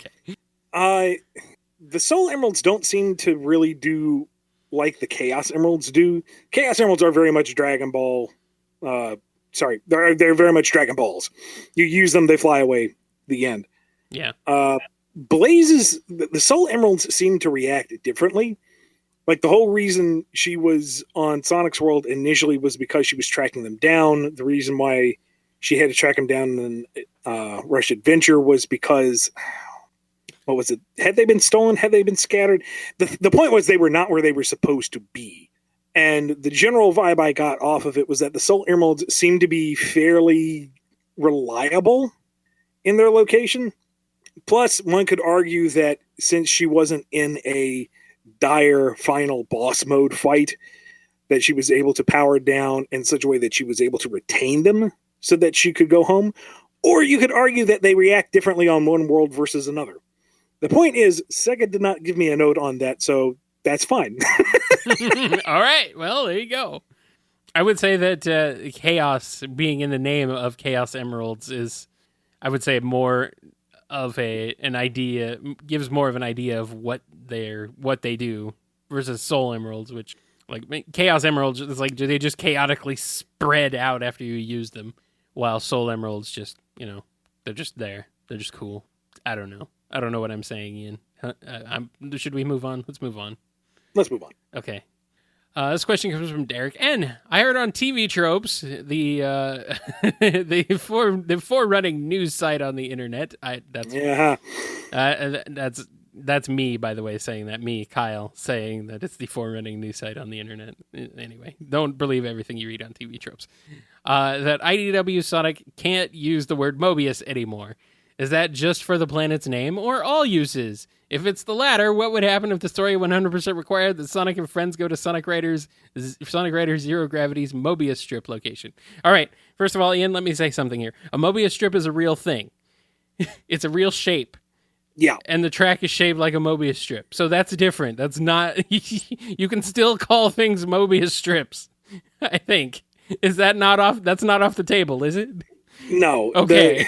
The Soul Emeralds don't seem to really do like the Chaos Emeralds do. Chaos Emeralds are very much Dragon Ball. They're very much Dragon Balls. You use them, they fly away. The end. Yeah. Blaze's the Soul Emeralds seem to react differently. The whole reason she was on Sonic's World initially was because she was tracking them down. The reason why she had to track them down in Rush Adventure was because, what was it? Had they been stolen? Had they been scattered? The point was they were not where they were supposed to be. And the general vibe I got off of it was that the Soul Emeralds seemed to be fairly reliable in their location. Plus, one could argue that since she wasn't in a dire final boss mode fight, that she was able to power down in such a way that she was able to retain them so that she could go home. Or you could argue that they react differently on one world versus another. The point is, Sega did not give me a note on that, so that's fine. All right. Well, there you go. I would say that Chaos being in the name of Chaos Emeralds is, I would say, more of an idea, gives more of an idea of what they do versus Soul Emeralds, which Chaos Emeralds is do they just chaotically spread out after you use them, while Soul Emeralds just, they're just there. They're just cool. I don't know what I'm saying, Ian. Should we move on? Let's move on. Let's move on. Okay. This question comes from Derek N. I heard on TV Tropes, the forerunning news site on the internet. That's me, by the way, saying that. Me, Kyle, saying that it's the forerunning news site on the internet. Anyway, don't believe everything you read on TV Tropes. That IDW Sonic can't use the word Mobius anymore. Is that just for the planet's name or all uses? If it's the latter, what would happen if the story 100% required that Sonic and friends go to Sonic Riders Zero Gravity's Mobius Strip location? All right, first of all, Ian, let me say something here. A Mobius Strip is a real thing. It's a real shape. Yeah. And the track is shaped like a Mobius Strip. So that's different. That's not... You can still call things Mobius Strips, I think. Is that not off... That's not off the table, is it? No. Okay.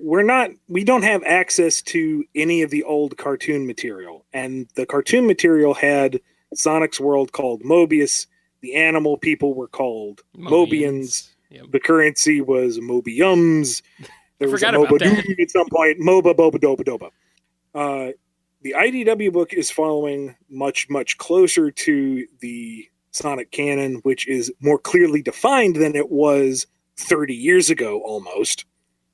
We don't have access to any of the old cartoon material. And the cartoon material had Sonic's world called Mobius. The animal people were called Mobians. Yep. The currency was Mobiums. There was a Mobadoom at some point. Moba, Boba, Doba, Doba. The IDW book is following much, much closer to the Sonic canon, which is more clearly defined than it was 30 years ago, almost.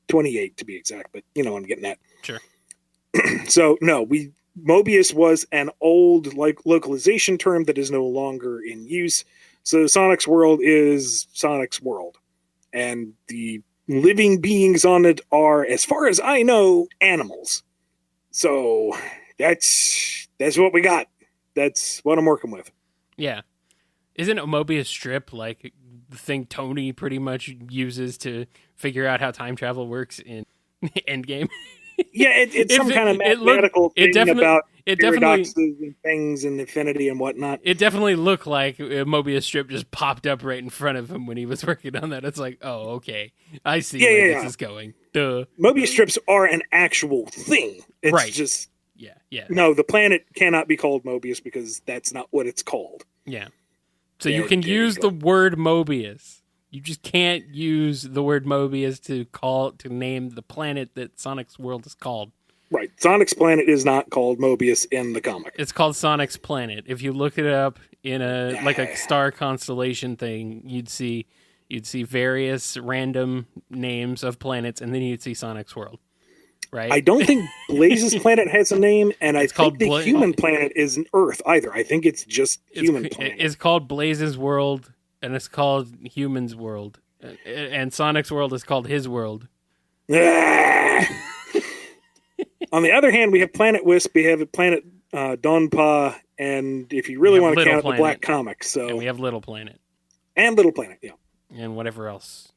28 to be exact, but I'm getting that. Sure. So no, Mobius was an old localization term that is no longer in use. So Sonic's world is Sonic's world. and the living beings on it are, as far as I know, animals. So that's what we got. That's what I'm working with. Yeah. Isn't a Mobius strip like the thing Tony pretty much uses to figure out how time travel works in Endgame? Yeah, it's some kind of mathematical thing about paradoxes and things and infinity and whatnot. It definitely looked like a Mobius strip just popped up right in front of him when he was working on that. It's like, oh, okay. I see where this is going. Duh. Mobius strips are an actual thing. It's just... Yeah. No, the planet cannot be called Mobius because that's not what it's called. Yeah. So you can use the word Mobius. You just can't use the word Mobius to name the planet that Sonic's world is called. Right. Sonic's planet is not called Mobius in the comic. It's called Sonic's planet. If you look it up in a star constellation thing, you'd see various random names of planets, and then you'd see Sonic's world. Right? I don't think Blaze's planet has a name, and I think the human planet isn't Earth either. I think it's just human planet. It's called Blaze's world, and it's called Human's world. And Sonic's world is called his world. On the other hand, we have Planet Wisp, we have Planet Donpa, and if you really want to count the Black Comic. So. And we have Little Planet. And Little Planet, yeah. And whatever else.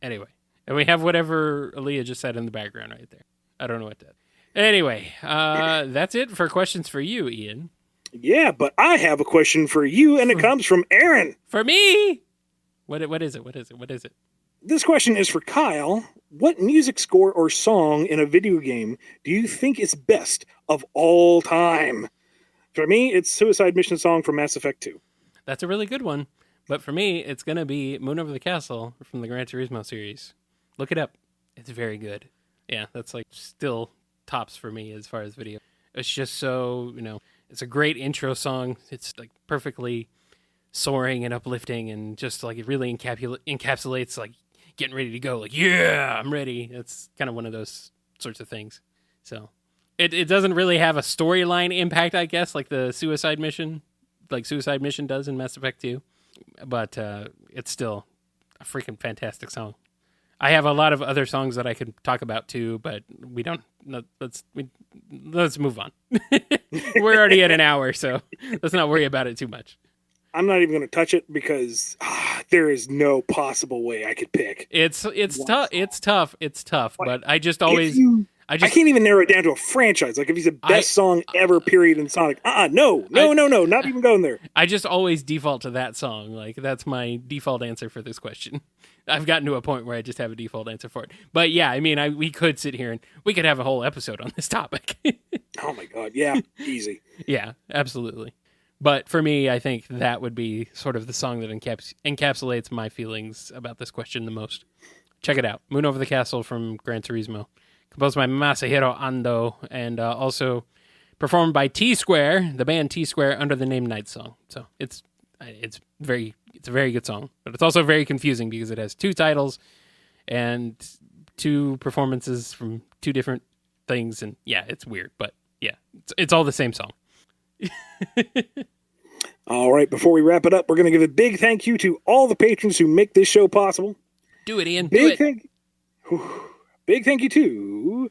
Anyway. And we have whatever Aaliyah just said in the background right there. I don't know what that is. Anyway, that's it for questions for you, Ian. Yeah, but I have a question for you, and it comes from Aaron. For me? What is it? This question is for Kyle. What music score or song in a video game do you think is best of all time? For me, it's Suicide Mission song from Mass Effect 2. That's a really good one. But for me, it's going to be Moon Over the Castle from the Gran Turismo series. Look it up. It's very good. Yeah, that's like still tops for me as far as video. It's just so, it's a great intro song. It's like perfectly soaring and uplifting and just like it really encapsulates like getting ready to go. Like, yeah, I'm ready. It's kind of one of those sorts of things. So it doesn't really have a storyline impact, I guess, like the Suicide Mission does in Mass Effect 2. But it's still a freaking fantastic song. I have a lot of other songs that I could talk about too, but we don't. Let's move on. We're already at an hour, so let's not worry about it too much. I'm not even going to touch it because there is no possible way I could pick. It's tough. It's tough. But I just always. I can't even narrow it down to a franchise. Like if he's the best song ever, period, in Sonic. No, not even going there. I just always default to that song. Like that's my default answer for this question. I've gotten to a point where I just have a default answer for it. But yeah, I mean, we could sit here and we could have a whole episode on this topic. Oh my God. Yeah. Easy. Yeah, absolutely. But for me, I think that would be sort of the song that encapsulates my feelings about this question the most. Check it out. Moon Over the Castle from Gran Turismo. Composed by Masahiro Ando, and also performed by T-Square, the band T-Square, under the name Night Song. So it's a very good song, but it's also very confusing because it has two titles and two performances from two different things, and yeah, it's weird, but yeah, it's all the same song. All right, before we wrap it up, we're going to give a big thank you to all the patrons who make this show possible. Do it, Ian. Do it. Big thank you to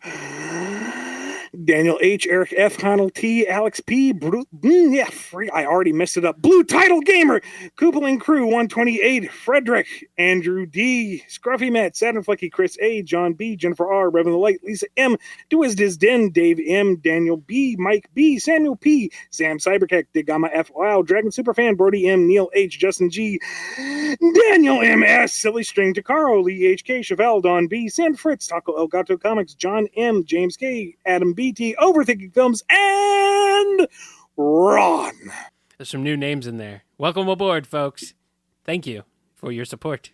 Daniel H., Eric F., Connell T., Alex P., I already messed it up. Blue Title Gamer, Koopaling Crew 128, Frederick, Andrew D., Scruffymatt, Saturn Flecky, Chris A., John B., Jennifer R., Reverend the Light, Lisa M., Duiz Diz Den, Dave M., Daniel B., Mike B., Samuel P., Sam Cyberkeck, Digama F. Wow, Dragon Superfan, Brody M., Neil H., Justin G., Daniel M. S., Silly String, Takaro, Lee H. K., Chevelle, Don B., San Fritz, Taco El Gato Comics, John M., James K., Adam BT, Overthinking Films, and Ron. There's some new names in there. Welcome aboard, folks. Thank you for your support.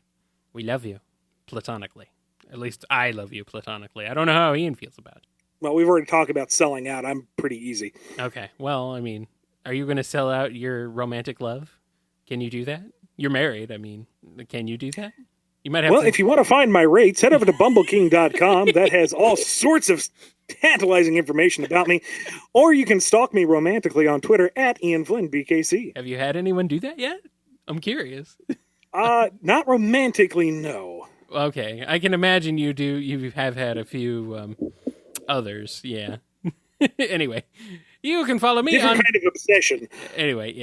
We love you platonically. At least I love you platonically. I don't know how Ian feels about it. Well, we've already talked about selling out. I'm pretty easy. Okay. Well, I mean, are you going to sell out your romantic love? Can you do that? You're married. I mean, can you do that? You might have if you want to find my rates, head over to bumbleking.com. That has all sorts of tantalizing information about me. Or you can stalk me romantically on Twitter at Ian Flynn BKC. Have you had anyone do that yet? I'm curious. Not romantically, no. Okay, I can imagine you do. You have had a few others, yeah. Anyway, you can follow me Different kind of obsession. Anyway,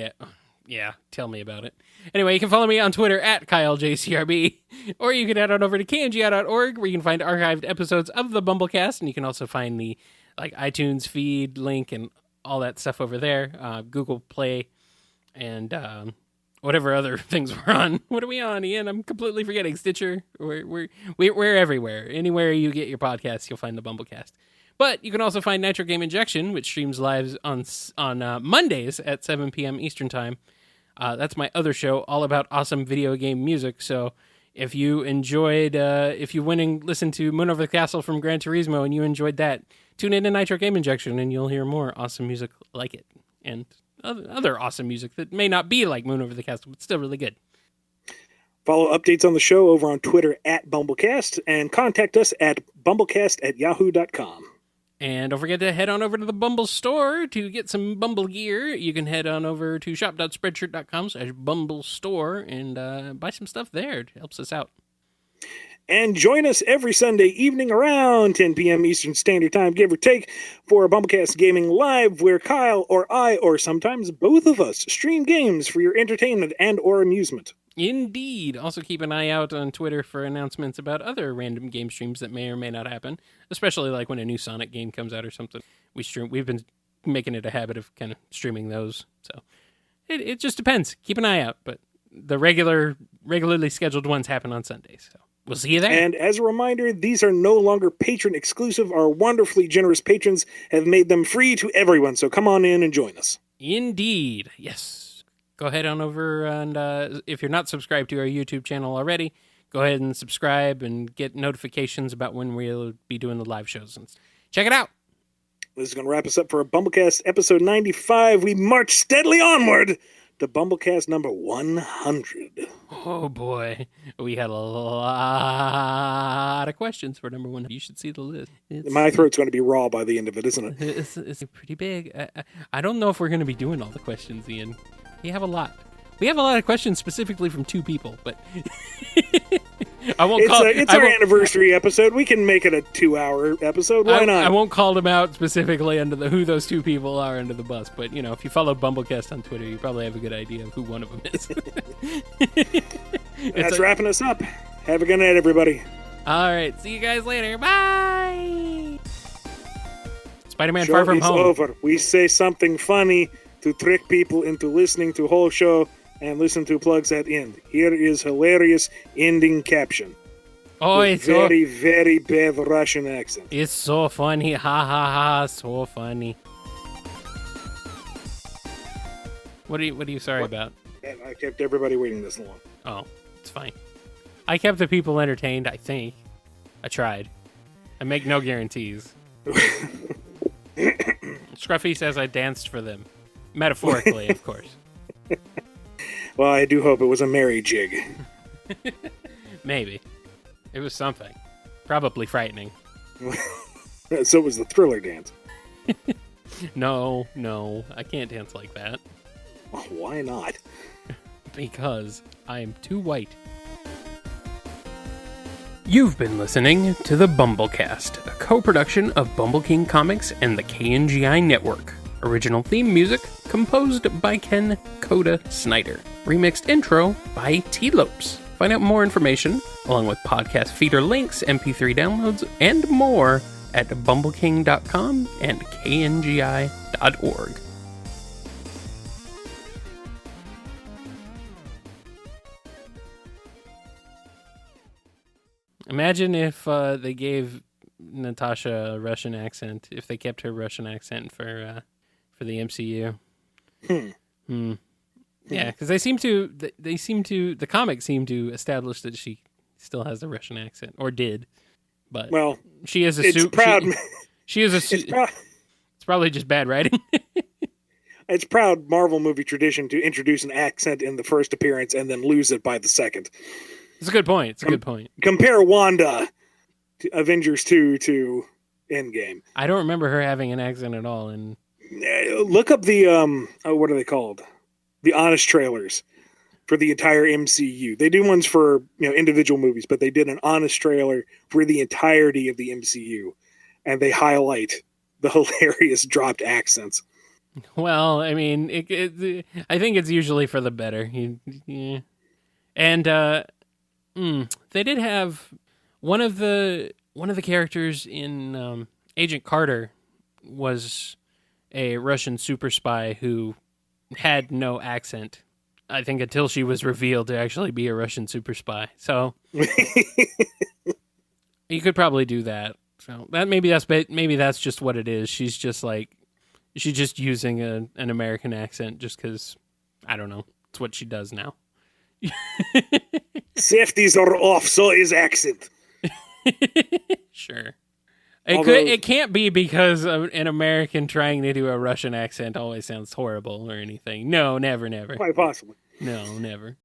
yeah. Tell me about it. Anyway, you can follow me on Twitter at KyleJCRB, or you can head on over to kngi.org where you can find archived episodes of the BumbleKast, and you can also find the iTunes feed link and all that stuff over there. Google Play and whatever other things we're on. What are we on, Ian? I'm completely forgetting. Stitcher. We're everywhere. Anywhere you get your podcasts, you'll find the BumbleKast. But you can also find Nitro Game Injection, which streams live on Mondays at 7 p.m. Eastern Time. That's my other show, all about awesome video game music. So if you enjoyed, if you went and listened to Moon Over the Castle from Gran Turismo and you enjoyed that, tune in to Nitro Game Injection and you'll hear more awesome music like it. And other awesome music that may not be like Moon Over the Castle, but still really good. Follow updates on the show over on Twitter at BumbleKast and contact us at BumbleKast@yahoo.com. And don't forget to head on over to the Bumble store to get some Bumble gear. You can head on over to shop.spreadshirt.com/Bumble store and buy some stuff there. It helps us out. And join us every Sunday evening around 10 p.m. Eastern Standard Time, give or take, for a BumbleKast Gaming Live, where Kyle or I, or sometimes both of us, stream games for your entertainment and or amusement. Indeed. Also keep an eye out on Twitter for announcements about other random game streams that may or may not happen, especially like when a new Sonic game comes out or something. We've been making it a habit of kind of streaming those. So it just depends. Keep an eye out, but the regularly scheduled ones happen on Sundays. So we'll see you there. And as a reminder, these are no longer patron exclusive. Our wonderfully generous patrons have made them free to everyone. So come on in and join us. Indeed. Yes. Go ahead on over and if you're not subscribed to our YouTube channel already, go ahead and subscribe and get notifications about when we'll be doing the live shows. And check it out. This is going to wrap us up for a BumbleKast episode 95. We march steadily onward to BumbleKast number 100. Oh boy, we had a lot of questions for number 1. You should see the list. My throat's going to be raw by the end of it, isn't it? It's pretty big. I don't know if we're going to be doing all the questions, Ian. We have a lot. We have a lot of questions specifically from 2 people, but I won't call it. It's our anniversary episode. We can make it a 2-hour episode. Why not? I won't call them out specifically under who those 2 people are under the bus, but if you follow BumbleKast on Twitter, you probably have a good idea of who one of them is. That's wrapping us up. Have a good night, everybody. All right. See you guys later. Bye. Spider-Man Show Far From is Home. Over. We say something funny to trick people into listening to whole show and listen to plugs at end. Here is hilarious ending caption. Oh, it's very, very bad Russian accent. It's so funny. Ha ha ha. So funny. What are you sorry about? I kept everybody waiting this long. Oh, it's fine. I kept the people entertained, I think. I tried. I make no guarantees. Scruffy says I danced for them. Metaphorically, of course. Well, I do hope it was a merry jig. Maybe. It was something. Probably frightening. So it was the Thriller dance. No, I can't dance like that. Why not? Because I am too white. You've been listening to the BumbleKast, a co-production of Bumble King Comics and the KNGI Network. Original theme music composed by Ken Coda Snyder. Remixed intro by T-Lopes. Find out more information, along with podcast feeder links, MP3 downloads, and more at bumbleking.com and kngi.org. Imagine if they gave Natasha a Russian accent, if they kept her Russian accent for the MCU. Yeah, because the comics seem to establish that she still has a Russian accent, or did. But she is proud. She is it's probably just bad writing. It's proud Marvel movie tradition to introduce an accent in the first appearance and then lose it by the second. It's a good point. Compare Wanda to Avengers 2 to Endgame. I don't remember her having an accent at all. And look up the what are they called? The honest trailers for the entire MCU. They do ones for individual movies, but they did an honest trailer for the entirety of the MCU, and they highlight the hilarious dropped accents. Well, I mean, I think it's usually for the better. Yeah. And they did have one of the characters in Agent Carter was a Russian super spy who had no accent, I think, until she was revealed to actually be a Russian super spy. So you could probably do that. So maybe that's just what it is. She's just using an American accent just because, I don't know, it's what she does now. Safeties are off, so is accent. Sure. It can't be because an American trying to do a Russian accent always sounds horrible or anything. No, never. Quite possibly. No, never.